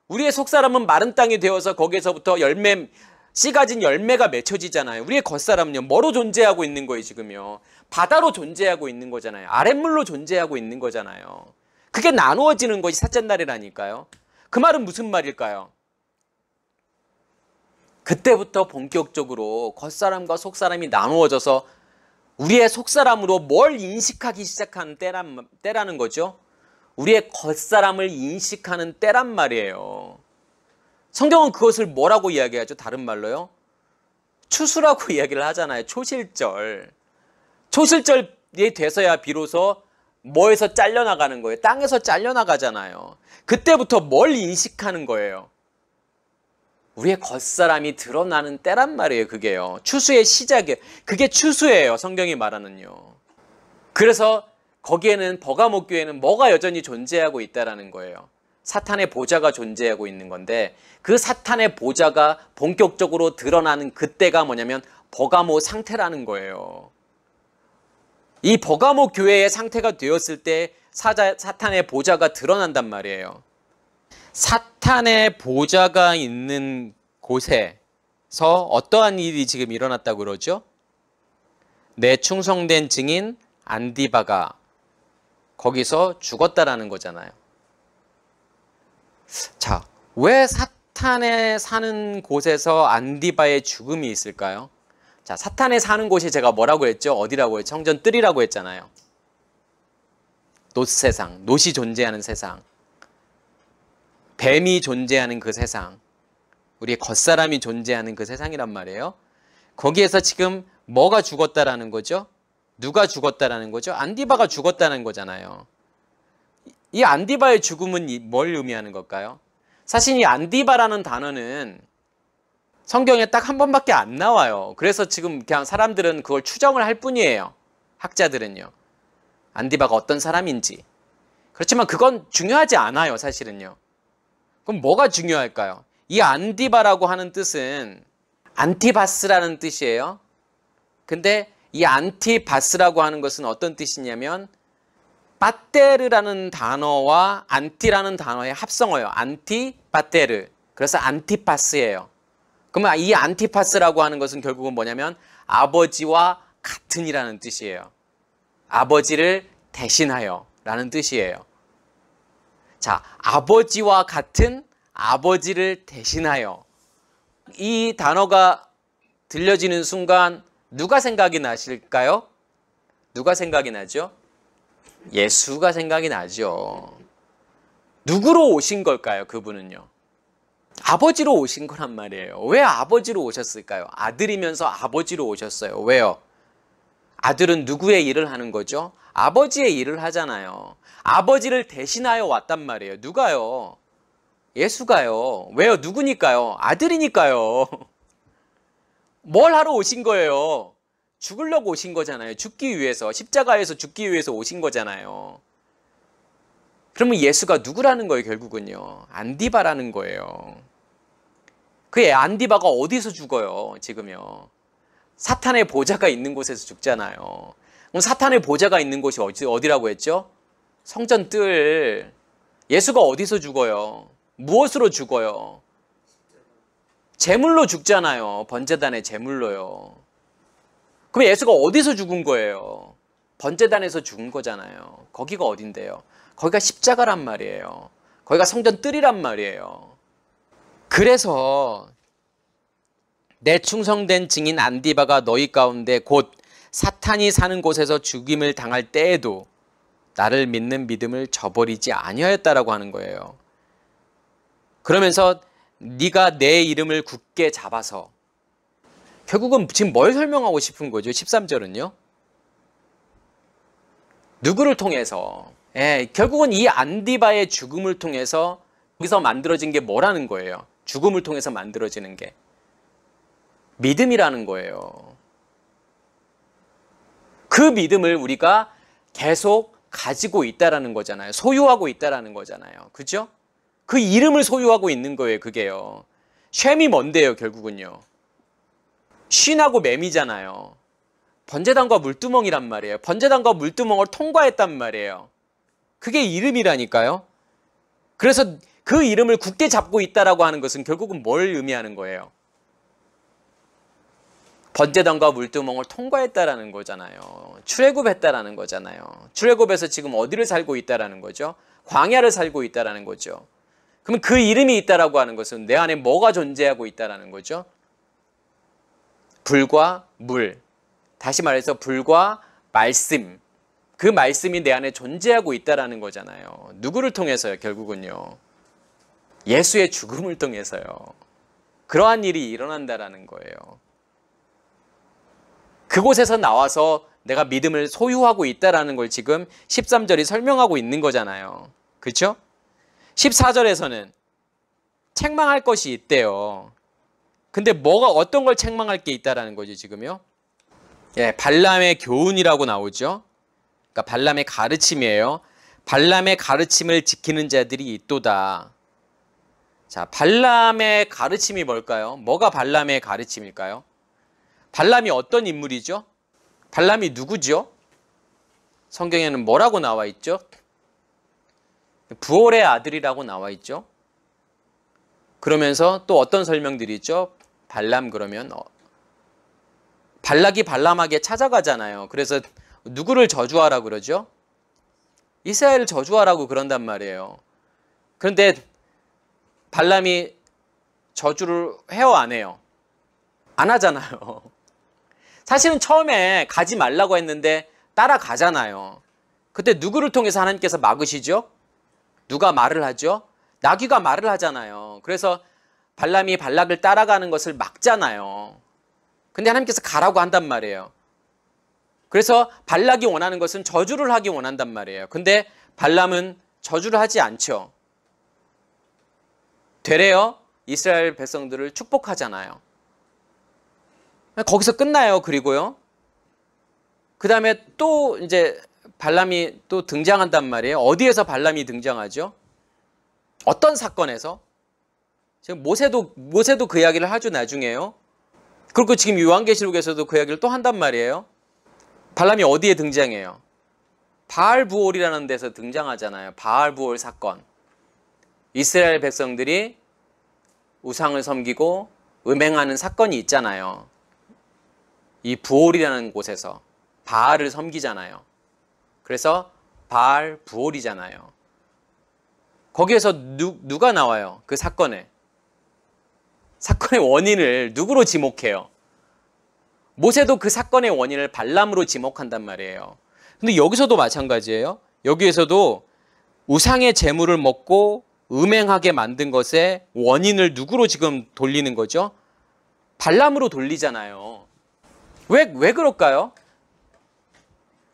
우리의 속사람은 마른 땅이 되어서 거기에서부터 씨 가진 열매가 맺혀지잖아요. 우리의 겉사람은요, 뭐로 존재하고 있는 거예요, 지금요? 바다로 존재하고 있는 거잖아요. 아랫물로 존재하고 있는 거잖아요. 그게 나누어지는 것이 셋째 날이라니까요. 그 말은 무슨 말일까요? 그때부터 본격적으로 겉사람과 속사람이 나누어져서 우리의 속사람으로 뭘 인식하기 시작하는 때라는 거죠. 우리의 겉사람을 인식하는 때란 말이에요. 성경은 그것을 뭐라고 이야기하죠? 다른 말로요, 추수라고 이야기를 하잖아요. 초실절. 초실절이 돼서야 비로소 뭐에서 잘려나가는 거예요? 땅에서 잘려나가잖아요. 그때부터 뭘 인식하는 거예요? 우리의 겉사람이 드러나는 때란 말이에요. 그게요. 추수의 시작이에요. 그게 추수예요. 성경이 말하는요. 그래서 거기에는 버가모 교회는 뭐가 여전히 존재하고 있다라는 거예요. 사탄의 보좌가 존재하고 있는 건데 그 사탄의 보좌가 본격적으로 드러나는 그때가 뭐냐면 버가모 상태라는 거예요. 이 버가모 교회의 상태가 되었을 때 사탄의 보좌가 드러난단 말이에요. 사탄의 보좌가 있는 곳에서 어떠한 일이 지금 일어났다고 그러죠? 내 충성된 증인 안디바가 거기서 죽었다라는 거잖아요. 자, 왜 사탄의 사는 곳에서 안디바의 죽음이 있을까요? 자, 사탄의 사는 곳이 제가 뭐라고 했죠? 어디라고 했죠? 성전 뜰이라고 했잖아요. 놋 세상, 놋이 존재하는 세상, 뱀이 존재하는 그 세상, 우리의 겉사람이 존재하는 그 세상이란 말이에요. 거기에서 지금 뭐가 죽었다라는 거죠? 누가 죽었다라는 거죠? 안디바가 죽었다는 거잖아요. 이 안디바의 죽음은 뭘 의미하는 걸까요? 사실 이 안디바라는 단어는 성경에 딱 한 번밖에 안 나와요. 그래서 지금 그냥 사람들은 그걸 추정을 할 뿐이에요. 학자들은요. 안디바가 어떤 사람인지. 그렇지만 그건 중요하지 않아요, 사실은요. 그럼 뭐가 중요할까요? 이 안디바라고 하는 뜻은 안티바스라는 뜻이에요. 근데 이 안티바스라고 하는 것은 어떤 뜻이냐면 빠테르라는 단어와 안티라는 단어의 합성어예요. 안티빠테르. 그래서 안티파스예요. 그러면 이 안티파스라고 하는 것은 결국은 뭐냐면 아버지와 같은이라는 뜻이에요. 아버지를 대신하여 라는 뜻이에요. 자, 아버지와 같은, 아버지를 대신하여. 이 단어가 들려지는 순간 누가 생각이 나실까요? 누가 생각이 나죠? 예수가 생각이 나죠. 누구로 오신 걸까요? 그분은요. 아버지로 오신 거란 말이에요. 왜 아버지로 오셨을까요? 아들이면서 아버지로 오셨어요. 왜요? 아들은 누구의 일을 하는 거죠? 아버지의 일을 하잖아요. 아버지를 대신하여 왔단 말이에요. 누가요? 예수가요. 왜요? 누구니까요? 아들이니까요. 뭘 하러 오신 거예요? 죽으려고 오신 거잖아요. 죽기 위해서, 십자가에서 죽기 위해서 오신 거잖아요. 그러면 예수가 누구라는 거예요, 결국은요? 안디바라는 거예요. 그 안디바가 어디서 죽어요, 지금요? 사탄의 보좌가 있는 곳에서 죽잖아요. 그럼 사탄의 보좌가 있는 곳이 어디라고 했죠? 성전 뜰. 예수가 어디서 죽어요? 무엇으로 죽어요? 제물로 죽잖아요. 번제단의 제물로요. 그럼 예수가 어디서 죽은 거예요? 번제단에서 죽은 거잖아요. 거기가 어딘데요? 거기가 십자가란 말이에요. 거기가 성전 뜰이란 말이에요. 그래서 내 충성된 증인 안디바가 너희 가운데 곧 사탄이 사는 곳에서 죽임을 당할 때에도 나를 믿는 믿음을 저버리지 아니하였다라고 하는 거예요. 그러면서 네가 내 이름을 굳게 잡아서, 결국은 지금 뭘 설명하고 싶은 거죠? 13절은요. 누구를 통해서? 결국은 이 안디바의 죽음을 통해서 여기서 만들어진 게 뭐라는 거예요? 죽음을 통해서 만들어지는 게 믿음이라는 거예요. 그 믿음을 우리가 계속 가지고 있다라는 거잖아요. 소유하고 있다라는 거잖아요. 그죠? 그 이름을 소유하고 있는 거예요. 그게요. 쉔이 뭔데요, 결국은요? 쉰하고 맴이잖아요. 번제단과 물두멍이란 말이에요. 번제단과 물두멍을 통과했단 말이에요. 그게 이름이라니까요. 그래서 그 이름을 굳게 잡고 있다라고 하는 것은 결국은 뭘 의미하는 거예요? 번제단과 물두멍을 통과했다라는 거잖아요. 출애굽했다라는 거잖아요. 출애굽에서 지금 어디를 살고 있다라는 거죠? 광야를 살고 있다라는 거죠. 그럼 그 이름이 있다라고 하는 것은 내 안에 뭐가 존재하고 있다라는 거죠? 불과 물. 다시 말해서 불과 말씀. 그 말씀이 내 안에 존재하고 있다라는 거잖아요. 누구를 통해서요, 결국은요? 예수의 죽음을 통해서요. 그러한 일이 일어난다라는 거예요. 그곳에서 나와서 내가 믿음을 소유하고 있다라는 걸 지금 13절이 설명하고 있는 거잖아요. 그렇죠? 14절에서는 책망할 것이 있대요. 근데 뭐가 어떤 걸 책망할 게 있다라는 거죠, 지금요? 예, 발람의 교훈이라고 나오죠. 그러니까 발람의 가르침이에요. 발람의 가르침을 지키는 자들이 있도다. 자, 발람의 가르침이 뭘까요? 뭐가 발람의 가르침일까요? 발람이 어떤 인물이죠? 발람이 누구죠? 성경에는 뭐라고 나와 있죠? 부올의 아들이라고 나와 있죠. 그러면서 또 어떤 설명들이 있죠? 발람 그러면 발락이 발람에게 찾아가잖아요. 그래서 누구를 저주하라고 그러죠? 이스라엘을 저주하라고 그런단 말이에요. 그런데 발람이 저주를 해요, 안 해요? 안 하잖아요. 사실은 처음에 가지 말라고 했는데 따라가잖아요. 그때 누구를 통해서 하나님께서 막으시죠? 누가 말을 하죠? 나귀가 말을 하잖아요. 그래서 발람이 발락을 따라가는 것을 막잖아요. 근데 하나님께서 가라고 한단 말이에요. 그래서 발락이 원하는 것은 저주를 하기 원한단 말이에요. 근데 발람은 저주를 하지 않죠. 되레어 이스라엘 백성들을 축복하잖아요. 거기서 끝나요. 그리고요. 그 다음에 또 이제 발람이 또 등장한단 말이에요. 어디에서 발람이 등장하죠? 어떤 사건에서? 지금 모세도 그 이야기를 하죠, 나중에요. 그리고 지금 요한계시록에서도 그 이야기를 또 한단 말이에요. 발람이 어디에 등장해요? 바알부올이라는 데서 등장하잖아요. 바알부올 사건. 이스라엘 백성들이 우상을 섬기고 음행하는 사건이 있잖아요. 이 부올이라는 곳에서 바알을 섬기잖아요. 그래서 바알부올이잖아요. 거기에서 누가 나와요? 그 사건의 원인을 누구로 지목해요? 모세도 그 사건의 원인을 발람으로 지목한단 말이에요. 근데 여기서도 마찬가지예요. 여기에서도 우상의 재물을 먹고 음행하게 만든 것의 원인을 누구로 지금 돌리는 거죠? 발람으로 돌리잖아요. 왜 그럴까요?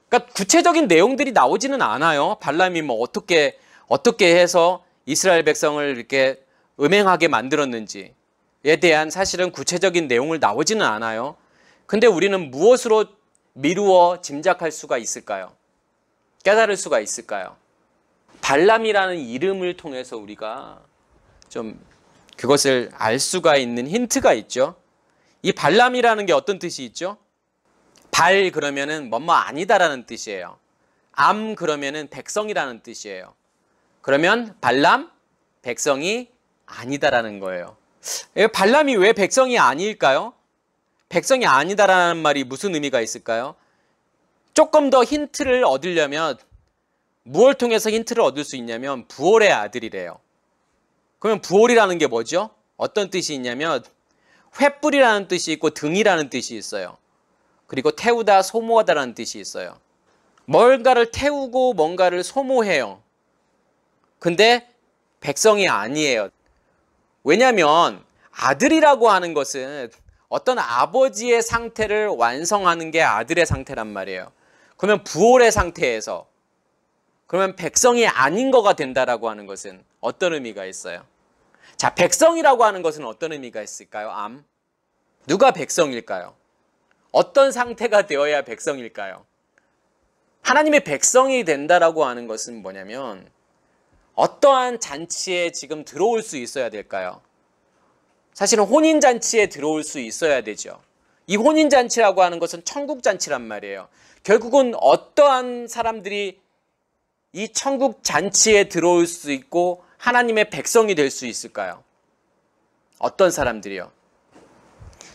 그러니까 구체적인 내용들이 나오지는 않아요. 발람이 뭐 어떻게 해서 이스라엘 백성을 이렇게 음행하게 만들었는지에 대한 사실은 구체적인 내용을 나오지는 않아요. 근데 우리는 무엇으로 미루어 짐작할 수가 있을까요? 깨달을 수가 있을까요? 발람이라는 이름을 통해서 우리가 좀 그것을 알 수가 있는 힌트가 있죠. 이 발람이라는 게 어떤 뜻이 있죠? 발 그러면은 뭐뭐 아니다라는 뜻이에요. 암 그러면은 백성이라는 뜻이에요. 그러면 발람, 백성이 아니다라는 거예요. 발람이 왜 백성이 아닐까요? 백성이 아니다라는 말이 무슨 의미가 있을까요? 조금 더 힌트를 얻으려면 무엇을 통해서 힌트를 얻을 수 있냐면 부올의 아들이래요. 그러면 부올이라는 게 뭐죠? 어떤 뜻이 있냐면 횃불이라는 뜻이 있고 등이라는 뜻이 있어요. 그리고 태우다, 소모하다라는 뜻이 있어요. 뭔가를 태우고 뭔가를 소모해요. 근데 백성이 아니에요. 왜냐하면 아들이라고 하는 것은 어떤 아버지의 상태를 완성하는 게 아들의 상태란 말이에요. 그러면 부올의 상태에서 그러면 백성이 아닌 거가 된다라고 하는 것은 어떤 의미가 있어요? 자, 백성이라고 하는 것은 어떤 의미가 있을까요? 누가 백성일까요? 어떤 상태가 되어야 백성일까요? 하나님의 백성이 된다라고 하는 것은 뭐냐면 어떠한 잔치에 지금 들어올 수 있어야 될까요? 사실은 혼인잔치에 들어올 수 있어야 되죠. 이 혼인잔치라고 하는 것은 천국잔치란 말이에요. 결국은 어떠한 사람들이 이 천국잔치에 들어올 수 있고 하나님의 백성이 될 수 있을까요? 어떤 사람들이요?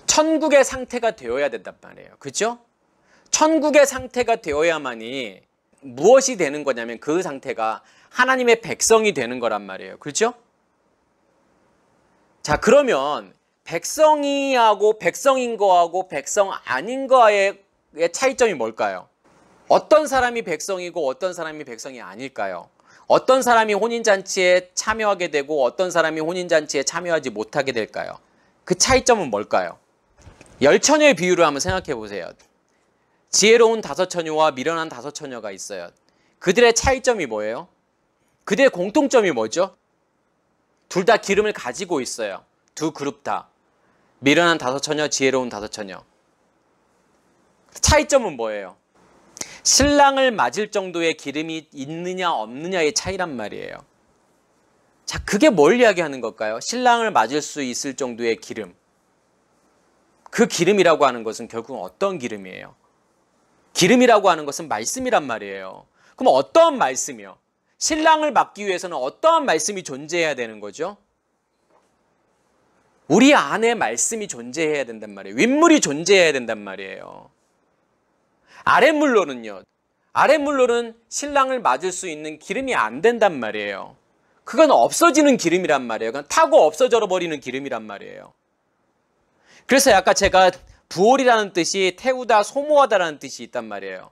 천국의 상태가 되어야 된단 말이에요. 그렇죠? 천국의 상태가 되어야만이 무엇이 되는 거냐면 그 상태가 하나님의 백성이 되는 거란 말이에요. 그렇죠? 자, 그러면 백성이하고 백성인 거하고 백성 아닌 거의 차이점이 뭘까요? 어떤 사람이 백성이고 어떤 사람이 백성이 아닐까요? 어떤 사람이 혼인잔치에 참여하게 되고 어떤 사람이 혼인잔치에 참여하지 못하게 될까요? 그 차이점은 뭘까요? 열처녀의 비유를 한번 생각해 보세요. 지혜로운 다섯 처녀와 미련한 다섯 처녀가 있어요. 그들의 차이점이 뭐예요? 그들의 공통점이 뭐죠? 둘 다 기름을 가지고 있어요. 두 그룹 다. 미련한 다섯 처녀, 지혜로운 다섯 처녀. 차이점은 뭐예요? 신랑을 맞을 정도의 기름이 있느냐 없느냐의 차이란 말이에요. 자, 그게 뭘 이야기하는 걸까요? 신랑을 맞을 수 있을 정도의 기름. 그 기름이라고 하는 것은 결국은 어떤 기름이에요? 기름이라고 하는 것은 말씀이란 말이에요. 그럼 어떠한 말씀이요? 신랑을 맞기 위해서는 어떠한 말씀이 존재해야 되는 거죠? 우리 안에 말씀이 존재해야 된단 말이에요. 윗물이 존재해야 된단 말이에요. 아랫물로는요. 아랫물로는 신랑을 맞을 수 있는 기름이 안 된단 말이에요. 그건 없어지는 기름이란 말이에요. 그건 타고 없어져 버리는 기름이란 말이에요. 그래서 아까 제가 부올이라는 뜻이 태우다, 소모하다라는 뜻이 있단 말이에요.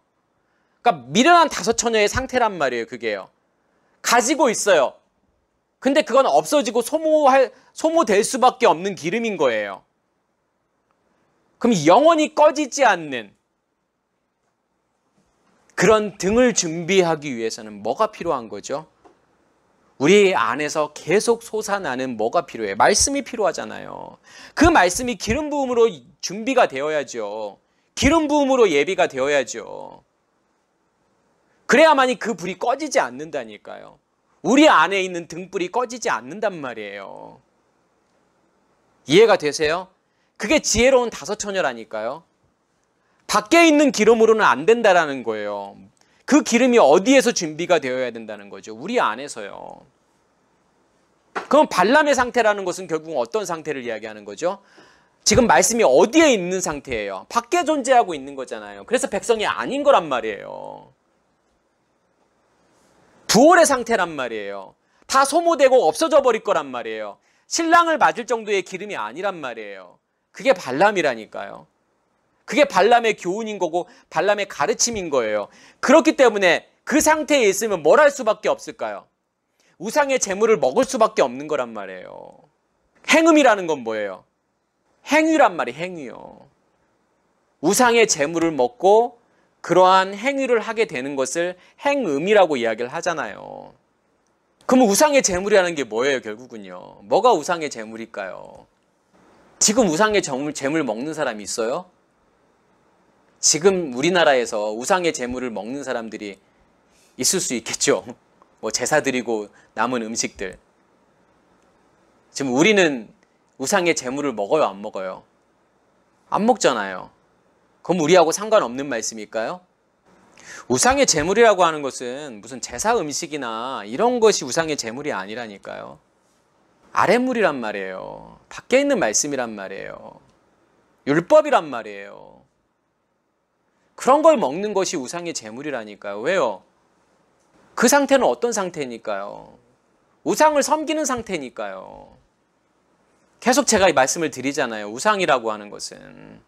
그러니까 미련한 다섯 처녀의 상태란 말이에요. 그게요. 가지고 있어요. 근데 그건 없어지고 소모될 수밖에 없는 기름인 거예요. 그럼 영원히 꺼지지 않는 그런 등을 준비하기 위해서는 뭐가 필요한 거죠? 우리 안에서 계속 솟아나는 뭐가 필요해요? 말씀이 필요하잖아요. 그 말씀이 기름 부음으로 준비가 되어야죠. 기름 부음으로 예비가 되어야죠. 그래야만이 그 불이 꺼지지 않는다니까요. 우리 안에 있는 등불이 꺼지지 않는단 말이에요. 이해가 되세요? 그게 지혜로운 다섯 처녀라니까요. 밖에 있는 기름으로는 안 된다라는 거예요. 그 기름이 어디에서 준비가 되어야 된다는 거죠? 우리 안에서요. 그럼 발람의 상태라는 것은 결국 어떤 상태를 이야기하는 거죠? 지금 말씀이 어디에 있는 상태예요? 밖에 존재하고 있는 거잖아요. 그래서 백성이 아닌 거란 말이에요. 부올의 상태란 말이에요. 다 소모되고 없어져 버릴 거란 말이에요. 신랑을 맞을 정도의 기름이 아니란 말이에요. 그게 발람이라니까요. 그게 발람의 교훈인 거고 발람의 가르침인 거예요. 그렇기 때문에 그 상태에 있으면 뭘 할 수밖에 없을까요? 우상의 재물을 먹을 수밖에 없는 거란 말이에요. 행음이라는 건 뭐예요? 행위란 말이에요. 행위요. 우상의 재물을 먹고 그러한 행위를 하게 되는 것을 행음이라고 이야기를 하잖아요. 그럼 우상의 재물이라는 게 뭐예요? 결국은요. 뭐가 우상의 재물일까요? 지금 우상의 재물 먹는 사람이 있어요? 지금 우리나라에서 우상의 재물을 먹는 사람들이 있을 수 있겠죠. 뭐 제사 드리고 남은 음식들. 지금 우리는 우상의 재물을 먹어요? 안 먹어요? 안 먹잖아요. 그럼 우리하고 상관없는 말씀일까요? 우상의 재물이라고 하는 것은 무슨 제사 음식이나 이런 것이 우상의 재물이 아니라니까요. 아랫물이란 말이에요. 밖에 있는 말씀이란 말이에요. 율법이란 말이에요. 그런 걸 먹는 것이 우상의 재물이라니까요. 왜요? 그 상태는 어떤 상태니까요? 우상을 섬기는 상태니까요. 계속 제가 이 말씀을 드리잖아요. 우상이라고 하는 것은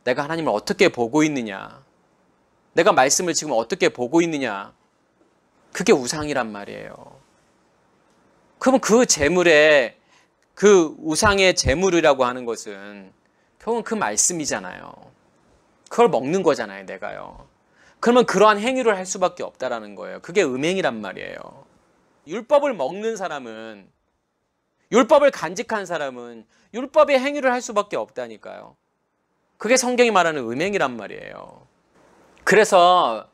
내가 하나님을 어떻게 보고 있느냐, 내가 말씀을 지금 어떻게 보고 있느냐, 그게 우상이란 말이에요. 그러면 그 재물에, 그 우상의 재물이라고 하는 것은 결국은 그 말씀이잖아요. 그걸 먹는 거잖아요, 내가요. 그러면 그러한 행위를 할 수밖에 없다라는 거예요. 그게 음행이란 말이에요. 율법을 먹는 사람은, 율법을 간직한 사람은 율법의 행위를 할 수밖에 없다니까요. 그게 성경이 말하는 음행이란 말이에요. 그래서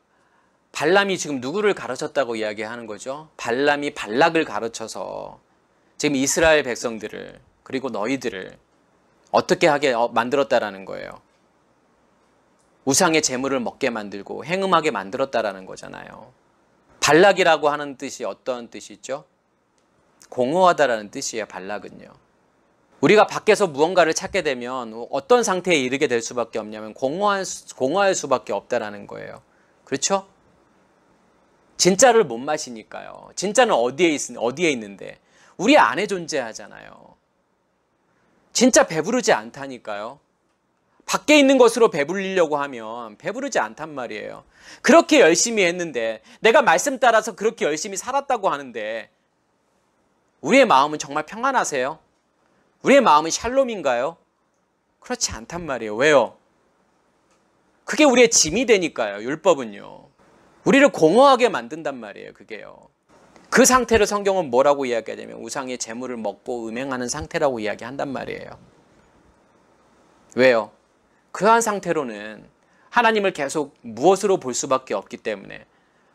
발람이 지금 누구를 가르쳤다고 이야기하는 거죠? 발람이 발락을 가르쳐서 지금 이스라엘 백성들을, 그리고 너희들을 어떻게 하게 만들었다라는 거예요. 우상의 재물을 먹게 만들고 행음하게 만들었다라는 거잖아요. 발락이라고 하는 뜻이 어떤 뜻이죠? 공허하다라는 뜻이에요. 발락은요. 우리가 밖에서 무언가를 찾게 되면 어떤 상태에 이르게 될 수밖에 없냐면 공허할 수밖에 없다라는 거예요. 그렇죠? 진짜를 못 마시니까요. 진짜는 어디에 있는데? 우리 안에 존재하잖아요. 진짜 배부르지 않다니까요. 밖에 있는 것으로 배불리려고 하면 배부르지 않단 말이에요. 그렇게 열심히 했는데, 내가 말씀 따라서 그렇게 열심히 살았다고 하는데 우리의 마음은 정말 평안하세요? 우리의 마음은 샬롬인가요? 그렇지 않단 말이에요. 왜요? 그게 우리의 짐이 되니까요. 율법은요. 우리를 공허하게 만든단 말이에요. 그게요. 그 상태를 성경은 뭐라고 이야기하냐면 우상의 재물을 먹고 음행하는 상태라고 이야기한단 말이에요. 왜요? 그러한 상태로는 하나님을 계속 무엇으로 볼 수밖에 없기 때문에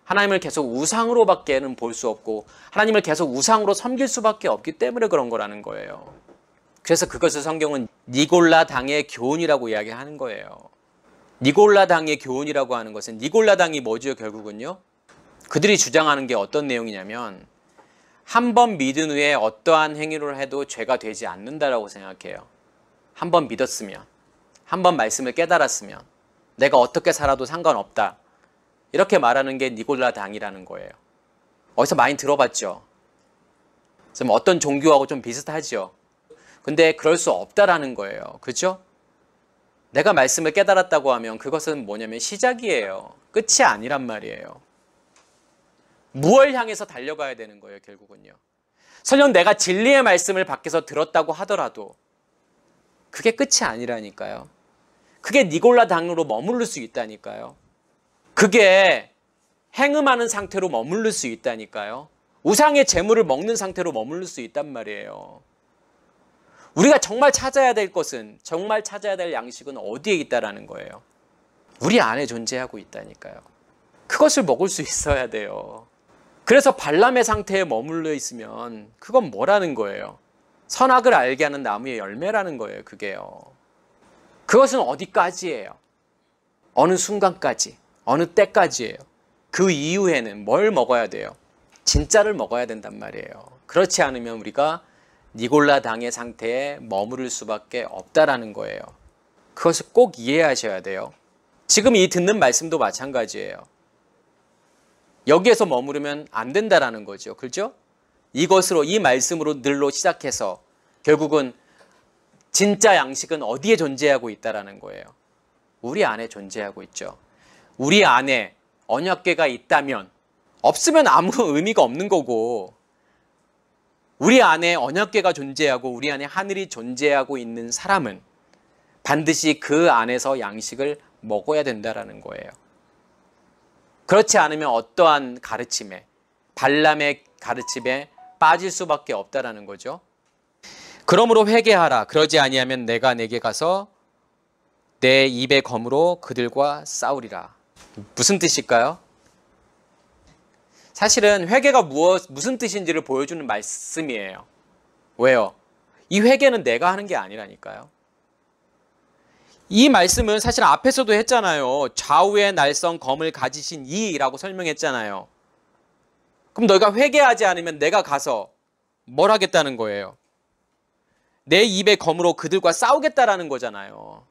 하나님을 계속 우상으로밖에는 볼 수 없고 하나님을 계속 우상으로 섬길 수밖에 없기 때문에 그런 거라는 거예요. 그래서 그것을 성경은 니골라 당의 교훈이라고 이야기하는 거예요. 니골라 당의 교훈이라고 하는 것은 니골라 당이 뭐죠? 결국은요. 그들이 주장하는 게 어떤 내용이냐면 한 번 믿은 후에 어떠한 행위를 해도 죄가 되지 않는다라고 생각해요. 한 번 믿었으면, 한 번 말씀을 깨달았으면 내가 어떻게 살아도 상관없다. 이렇게 말하는 게 니골라 당이라는 거예요. 어디서 많이 들어봤죠? 좀 어떤 종교하고 좀 비슷하죠? 근데 그럴 수 없다라는 거예요. 그렇죠? 내가 말씀을 깨달았다고 하면 그것은 뭐냐면 시작이에요. 끝이 아니란 말이에요. 무엇을 향해서 달려가야 되는 거예요, 결국은요. 설령 내가 진리의 말씀을 밖에서 들었다고 하더라도 그게 끝이 아니라니까요. 그게 니골라 당으로 머무를 수 있다니까요. 그게 행음하는 상태로 머무를 수 있다니까요. 우상의 재물을 먹는 상태로 머무를 수 있단 말이에요. 우리가 정말 찾아야 될 것은, 정말 찾아야 될 양식은 어디에 있다라는 거예요. 우리 안에 존재하고 있다니까요. 그것을 먹을 수 있어야 돼요. 그래서 발람의 상태에 머물러 있으면 그건 뭐라는 거예요? 선악을 알게 하는 나무의 열매라는 거예요. 그게요. 그것은 어디까지예요? 어느 순간까지, 어느 때까지예요. 그 이후에는 뭘 먹어야 돼요? 진짜를 먹어야 된단 말이에요. 그렇지 않으면 우리가 니골라 당의 상태에 머무를 수밖에 없다라는 거예요. 그것을 꼭 이해하셔야 돼요. 지금 이 듣는 말씀도 마찬가지예요. 여기에서 머무르면 안 된다라는 거죠. 그렇죠? 이것으로, 이 말씀으로 늘로 시작해서 결국은 진짜 양식은 어디에 존재하고 있다라는 거예요. 우리 안에 존재하고 있죠. 우리 안에 언약궤가 있다면, 없으면 아무 의미가 없는 거고, 우리 안에 언약궤가 존재하고 우리 안에 하늘이 존재하고 있는 사람은 반드시 그 안에서 양식을 먹어야 된다라는 거예요. 그렇지 않으면 어떠한 가르침에, 발람의 가르침에 빠질 수밖에 없다라는 거죠. 그러므로 회개하라. 그러지 아니하면 내가 내게 가서 내 입의 검으로 그들과 싸우리라. 무슨 뜻일까요? 사실은 회개가 무슨 뜻인지를 보여주는 말씀이에요. 왜요? 이 회개는 내가 하는 게 아니라니까요. 이 말씀은 사실 앞에서도 했잖아요. 좌우의 날성 검을 가지신 이라고 설명했잖아요. 그럼 너희가 회개하지 않으면 내가 가서 뭘 하겠다는 거예요? 내 입의 검으로 그들과 싸우겠다라는 거잖아요.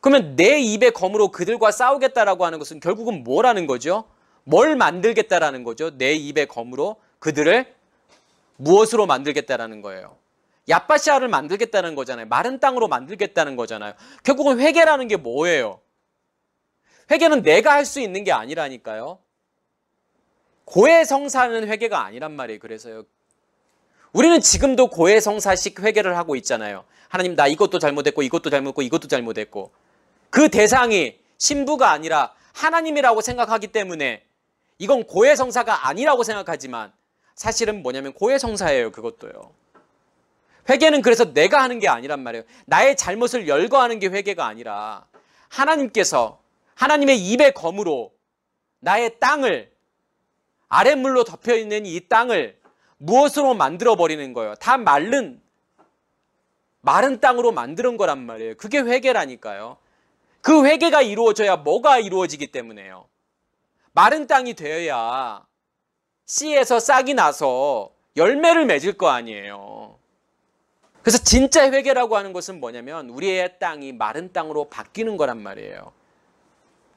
그러면 내 입의 검으로 그들과 싸우겠다라고 하는 것은 결국은 뭐라는 거죠? 뭘 만들겠다라는 거죠? 내 입의 검으로 그들을 무엇으로 만들겠다라는 거예요? 야빠시아를 만들겠다는 거잖아요. 마른 땅으로 만들겠다는 거잖아요. 결국은 회개라는 게 뭐예요? 회개는 내가 할 수 있는 게 아니라니까요. 고해성사는 회개가 아니란 말이에요. 그래서요. 우리는 지금도 고해성사식 회개를 하고 있잖아요. 하나님, 나 이것도 잘못했고 이것도 잘못했고 이것도 잘못했고. 그 대상이 신부가 아니라 하나님이라고 생각하기 때문에 이건 고해성사가 아니라고 생각하지만 사실은 뭐냐면 고해성사예요. 그것도요. 회개는 그래서 내가 하는 게 아니란 말이에요. 나의 잘못을 열거하는 게 회개가 아니라 하나님께서 하나님의 입의 검으로 나의 땅을, 아랫물로 덮여있는 이 땅을 무엇으로 만들어버리는 거예요? 다 마른 땅으로 만드는 거란 말이에요. 그게 회개라니까요. 그 회개가 이루어져야 뭐가 이루어지기 때문에요. 마른 땅이 되어야 씨에서 싹이 나서 열매를 맺을 거 아니에요. 그래서 진짜 회개라고 하는 것은 뭐냐면 우리의 땅이 마른 땅으로 바뀌는 거란 말이에요.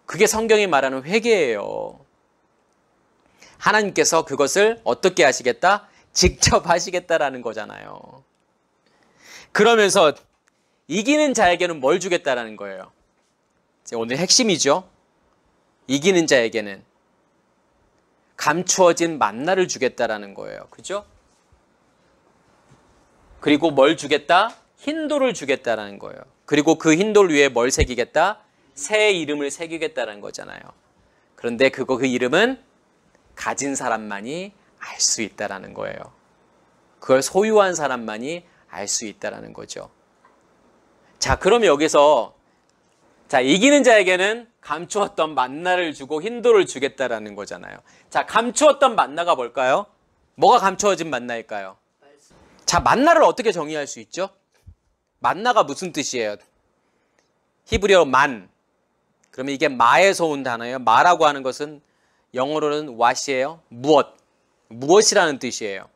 그게 성경이 말하는 회개예요. 하나님께서 그것을 어떻게 하시겠다? 직접 하시겠다라는 거잖아요. 그러면서 이기는 자에게는 뭘 주겠다라는 거예요? 오늘 핵심이죠. 이기는 자에게는 감추어진 만나를 주겠다라는 거예요. 그죠? 그리고 뭘 주겠다? 흰돌을 주겠다라는 거예요. 그리고 그 흰돌 위에 뭘 새기겠다? 새 이름을 새기겠다는 거잖아요. 그런데 그 이름은 가진 사람만이 알 수 있다라는 거예요. 그걸 소유한 사람만이 알 수 있다라는 거죠. 자, 그럼 여기서 자, 이기는 자에게는 감추었던 만나를 주고 흰돌을 주겠다라는 거잖아요. 자, 감추었던 만나가 뭘까요? 뭐가 감추어진 만나일까요? 자, 만나를 어떻게 정의할 수 있죠? 만나가 무슨 뜻이에요? 히브리어로 만. 그러면 이게 마에서 온 단어예요. 마라고 하는 것은 영어로는 what이에요. 무엇. 무엇이라는 뜻이에요.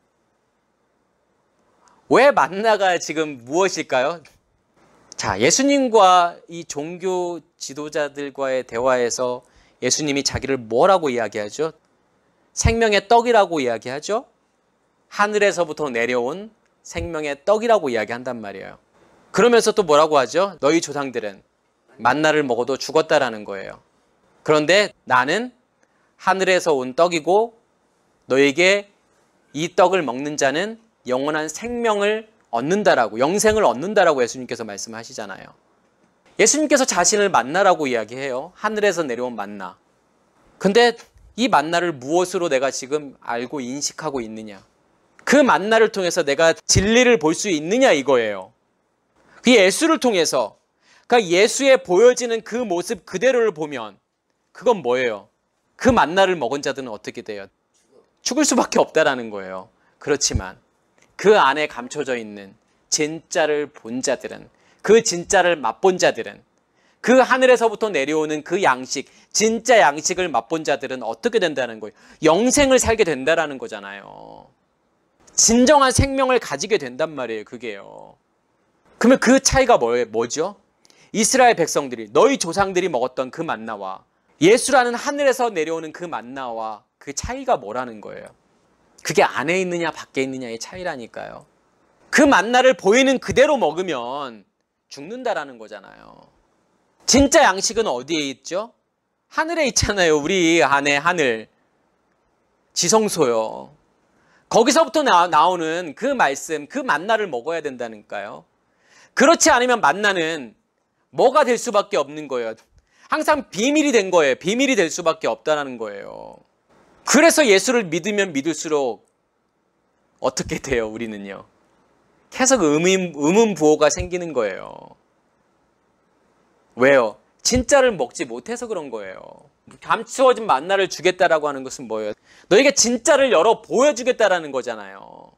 왜 만나가 지금 무엇일까요? 자, 예수님과 이 종교 지도자들과의 대화에서 예수님이 자기를 뭐라고 이야기하죠? 생명의 떡이라고 이야기하죠? 하늘에서부터 내려온 생명의 떡이라고 이야기한단 말이에요. 그러면서 또 뭐라고 하죠? 너희 조상들은 만나를 먹어도 죽었다라는 거예요. 그런데 나는 하늘에서 온 떡이고 너에게 이 떡을 먹는 자는 영원한 생명을 얻는다라고, 영생을 얻는다라고 예수님께서 말씀하시잖아요. 예수님께서 자신을 만나라고 이야기해요. 하늘에서 내려온 만나. 근데 이 만나를 무엇으로 내가 지금 알고 인식하고 있느냐? 그 만나를 통해서 내가 진리를 볼 수 있느냐 이거예요. 그 예수를 통해서, 그러니까 예수에 보여지는 그 모습 그대로를 보면 그건 뭐예요? 그 만나를 먹은 자들은 어떻게 돼요? 죽을 수밖에 없다라는 거예요. 그렇지만 그 안에 감춰져 있는 진짜를 본 자들은, 그 진짜를 맛본 자들은, 그 하늘에서부터 내려오는 그 양식, 진짜 양식을 맛본 자들은 어떻게 된다는 거예요? 영생을 살게 된다라는 거잖아요. 진정한 생명을 가지게 된단 말이에요. 그게요. 그러면 그 차이가 뭐죠? 이스라엘 백성들이, 너희 조상들이 먹었던 그 만나와 예수라는 하늘에서 내려오는 그 만나와 그 차이가 뭐라는 거예요? 그게 안에 있느냐 밖에 있느냐의 차이라니까요. 그 만나를 보이는 그대로 먹으면 죽는다라는 거잖아요. 진짜 양식은 어디에 있죠? 하늘에 있잖아요. 우리 안에 하늘. 지성소요. 거기서부터 나오는 그 말씀, 그 만나를 먹어야 된다니까요. 그렇지 않으면 만나는 뭐가 될 수밖에 없는 거예요. 항상 비밀이 된 거예요. 비밀이 될 수밖에 없다는 거예요. 그래서 예수를 믿으면 믿을수록 어떻게 돼요? 우리는요. 계속 의문부호가 생기는 거예요. 왜요? 진짜를 먹지 못해서 그런 거예요. 감추어진 만나를 주겠다라고 하는 것은 뭐예요? 너에게 진짜를 열어 보여주겠다라는 거잖아요.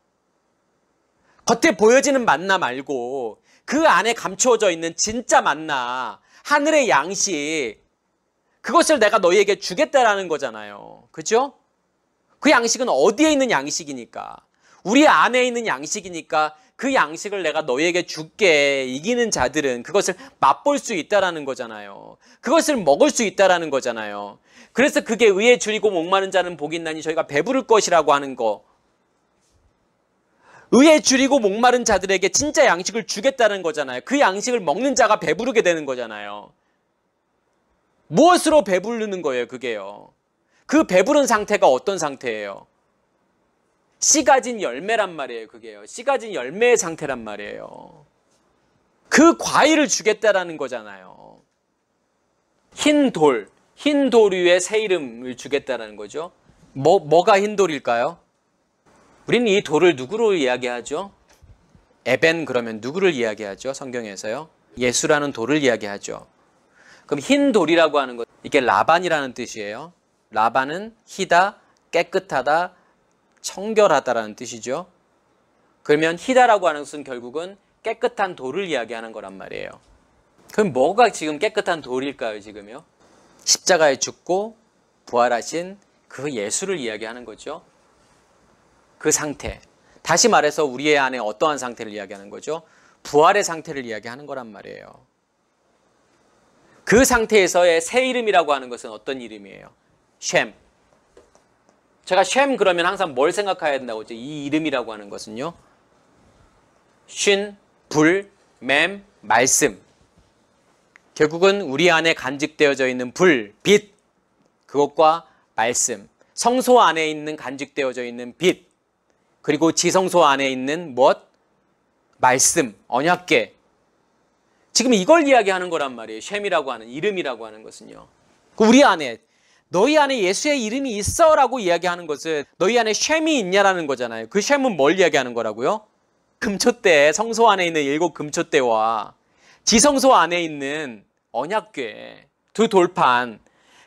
겉에 보여지는 만나 말고 그 안에 감추어져 있는 진짜 만나, 하늘의 양식, 그것을 내가 너희에게 주겠다라는 거잖아요. 그죠? 그 양식은 어디에 있는 양식이니까? 우리 안에 있는 양식이니까 그 양식을 내가 너희에게 줄게. 이기는 자들은 그것을 맛볼 수 있다라는 거잖아요. 그것을 먹을 수 있다라는 거잖아요. 그래서 그게 의에 줄이고 목마른 자는 복이 있나니 저희가 배부를 것이라고 하는 거. 의에 줄이고 목마른 자들에게 진짜 양식을 주겠다는 거잖아요. 그 양식을 먹는 자가 배부르게 되는 거잖아요. 무엇으로 배부르는 거예요, 그게요? 그 배부른 상태가 어떤 상태예요? 씨 가진 열매란 말이에요, 그게요. 씨 가진 열매의 상태란 말이에요. 그 과일을 주겠다라는 거잖아요. 흰 돌 위에 새 이름을 주겠다라는 거죠. 뭐가 흰 돌일까요? 우리는 이 돌을 누구로 이야기하죠? 에벤 그러면 누구를 이야기하죠? 성경에서요. 예수라는 돌을 이야기하죠. 그럼 흰 돌이라고 하는 것, 이게 라반이라는 뜻이에요. 라반은 희다, 깨끗하다, 청결하다라는 뜻이죠. 그러면 희다라고 하는 것은 결국은 깨끗한 돌을 이야기하는 거란 말이에요. 그럼 뭐가 지금 깨끗한 돌일까요, 지금요? 십자가에 죽고 부활하신 그 예수를 이야기하는 거죠. 그 상태. 다시 말해서 우리의 안에 어떠한 상태를 이야기하는 거죠? 부활의 상태를 이야기하는 거란 말이에요. 그 상태에서의 새 이름이라고 하는 것은 어떤 이름이에요? 쉔. 제가 쉔 그러면 항상 뭘 생각해야 된다고 했죠? 이 이름이라고 하는 것은요. 쉰, 불, 맴, 말씀. 결국은 우리 안에 간직되어져 있는 불, 빛. 그것과 말씀. 성소 안에 있는 간직되어져 있는 빛. 그리고 지성소 안에 있는 무엇? 말씀, 언약궤. 지금 이걸 이야기하는 거란 말이에요. 쉔이라고 하는 이름이라고 하는 것은요. 우리 안에 너희 안에 예수의 이름이 있어라고 이야기하는 것은 너희 안에 쉔이 있냐라는 거잖아요. 그 쉔은 뭘 이야기하는 거라고요? 금초대, 성소 안에 있는 7 금초대와 지성소 안에 있는 언약궤, 2 돌판,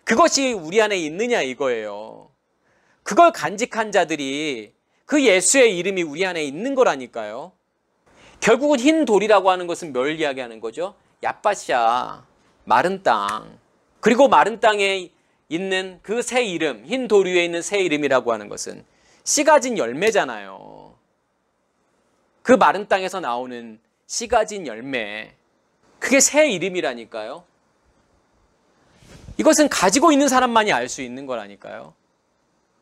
그것이 우리 안에 있느냐 이거예요. 그걸 간직한 자들이 그 예수의 이름이 우리 안에 있는 거라니까요. 결국은 흰 돌이라고 하는 것은 뭘 이야기하는 거죠? 얏바샤, 마른 땅. 그리고 마른 땅에 있는 그 새 이름, 흰 돌 위에 있는 새 이름이라고 하는 것은 씨 가진 열매잖아요. 그 마른 땅에서 나오는 씨 가진 열매, 그게 새 이름이라니까요. 이것은 가지고 있는 사람만이 알 수 있는 거라니까요.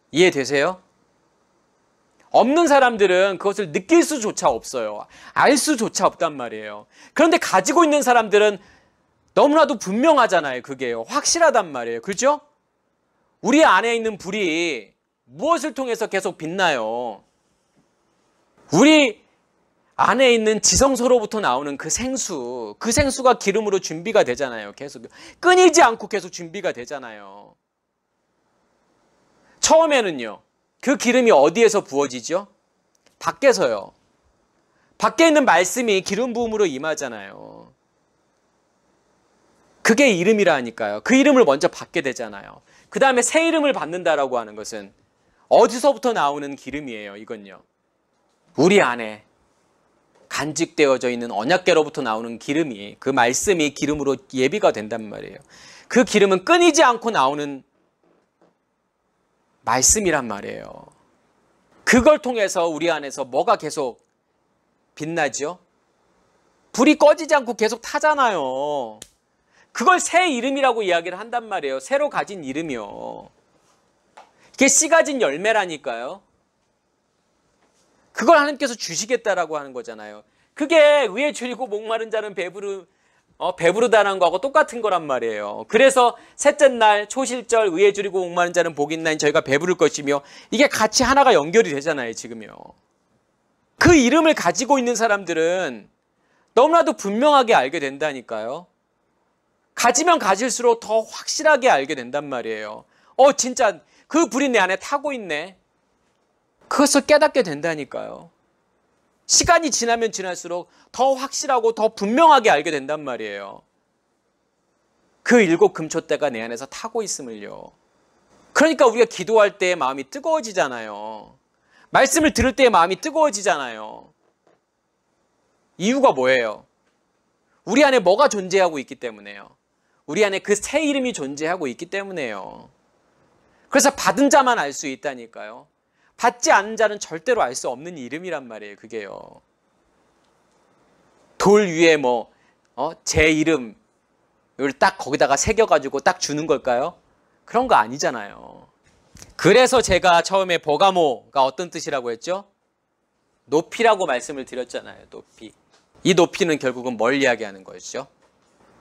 이해되세요? 없는 사람들은 그것을 느낄 수조차 없어요. 알 수조차 없단 말이에요. 그런데 가지고 있는 사람들은 너무나도 분명하잖아요. 그게 확실하단 말이에요. 그렇죠? 우리 안에 있는 불이 무엇을 통해서 계속 빛나요? 우리 안에 있는 지성소로부터 나오는 그 생수가 기름으로 준비가 되잖아요. 계속 끊이지 않고 계속 준비가 되잖아요. 처음에는요, 그 기름이 어디에서 부어지죠? 밖에서요. 밖에 있는 말씀이 기름 부음으로 임하잖아요. 그게 이름이라니까요. 그 이름을 먼저 받게 되잖아요. 그 다음에 새 이름을 받는다라고 하는 것은 어디서부터 나오는 기름이에요. 이건요, 우리 안에 간직되어져 있는 언약궤로부터 나오는 기름이, 그 말씀이 기름으로 예비가 된단 말이에요. 그 기름은 끊이지 않고 나오는 말씀이란 말이에요. 그걸 통해서 우리 안에서 뭐가 계속 빛나죠? 불이 꺼지지 않고 계속 타잖아요. 그걸 새 이름이라고 이야기를 한단 말이에요. 새로 가진 이름이요. 이게 씨 가진 열매라니까요. 그걸 하나님께서 주시겠다라고 하는 거잖아요. 그게 의에 줄이고 목마른 자는 배부르다는 거하고 똑같은 거란 말이에요. 그래서 셋째 날 초실절 의에 줄이고 목마른 자는 복이 있나니 저희가 배부를 것이며, 이게 같이 하나가 연결이 되잖아요. 지금요. 그 이름을 가지고 있는 사람들은 너무나도 분명하게 알게 된다니까요. 가지면 가질수록 더 확실하게 알게 된단 말이에요. 진짜 그 불이 내 안에 타고 있네. 그것을 깨닫게 된다니까요. 시간이 지나면 지날수록 더 확실하고 더 분명하게 알게 된단 말이에요. 그 7 금초대가 내 안에서 타고 있음을요. 그러니까 우리가 기도할 때 마음이 뜨거워지잖아요. 말씀을 들을 때 마음이 뜨거워지잖아요. 이유가 뭐예요? 우리 안에 뭐가 존재하고 있기 때문에요. 우리 안에 그 새 이름이 존재하고 있기 때문에요. 그래서 받은 자만 알 수 있다니까요. 받지 않은 자는 절대로 알 수 없는 이름이란 말이에요. 그게요. 돌 위에 제 이름을 딱 거기다가 새겨가지고 딱 주는 걸까요? 그런 거 아니잖아요. 그래서 제가 처음에 버가모가 어떤 뜻이라고 했죠? 높이라고 말씀을 드렸잖아요. 높이. 이 높이는 결국은 뭘 이야기하는 거였죠?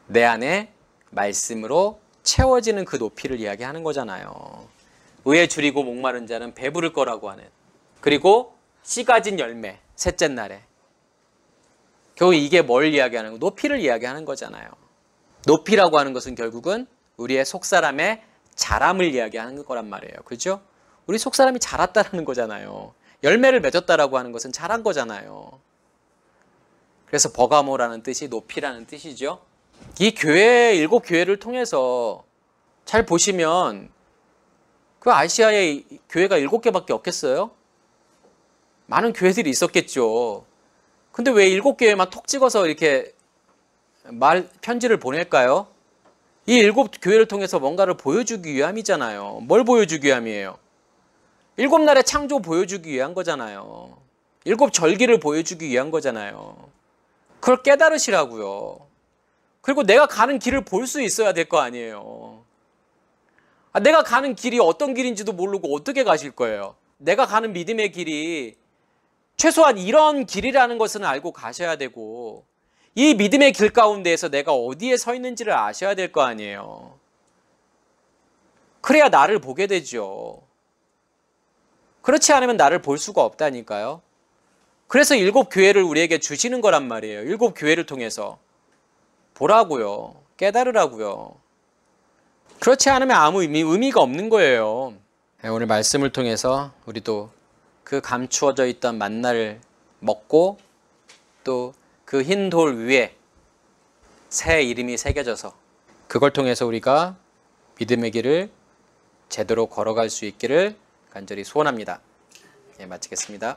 내 안에 말씀으로 채워지는 그 높이를 이야기하는 거잖아요. 의에 줄이고 목마른 자는 배부를 거라고 하는, 그리고 씨 가진 열매, 셋째 날에. 결국 이게 뭘 이야기하는 거? 높이를 이야기하는 거잖아요. 높이라고 하는 것은 결국은 우리의 속사람의 자람을 이야기하는 거란 말이에요. 그렇죠? 우리 속사람이 자랐다라는 거잖아요. 열매를 맺었다라고 하는 것은 자란 거잖아요. 그래서 버가모라는 뜻이 높이라는 뜻이죠. 이 교회, 7 교회를 통해서 잘 보시면 그 아시아에 교회가 7개밖에 없겠어요? 많은 교회들이 있었겠죠. 근데 왜 7개에만 톡 찍어서 이렇게 편지를 보낼까요? 이 7 교회를 통해서 뭔가를 보여주기 위함이잖아요. 뭘 보여주기 위함이에요? 7날의 창조 보여주기 위한 거잖아요. 7 절기를 보여주기 위한 거잖아요. 그걸 깨달으시라고요. 그리고 내가 가는 길을 볼 수 있어야 될 거 아니에요. 내가 가는 길이 어떤 길인지도 모르고 어떻게 가실 거예요? 내가 가는 믿음의 길이 최소한 이런 길이라는 것은 알고 가셔야 되고, 이 믿음의 길 가운데에서 내가 어디에 서 있는지를 아셔야 될 거 아니에요. 그래야 나를 보게 되죠. 그렇지 않으면 나를 볼 수가 없다니까요. 그래서 7 교회를 우리에게 주시는 거란 말이에요. 7 교회를 통해서. 보라고요. 깨달으라고요. 그렇지 않으면 아무 의미가 없는 거예요. 오늘 말씀을 통해서 우리도 그 감추어져 있던 만나를 먹고 또 그 흰 돌 위에 새 이름이 새겨져서 그걸 통해서 우리가 믿음의 길을 제대로 걸어갈 수 있기를 간절히 소원합니다. 마치겠습니다.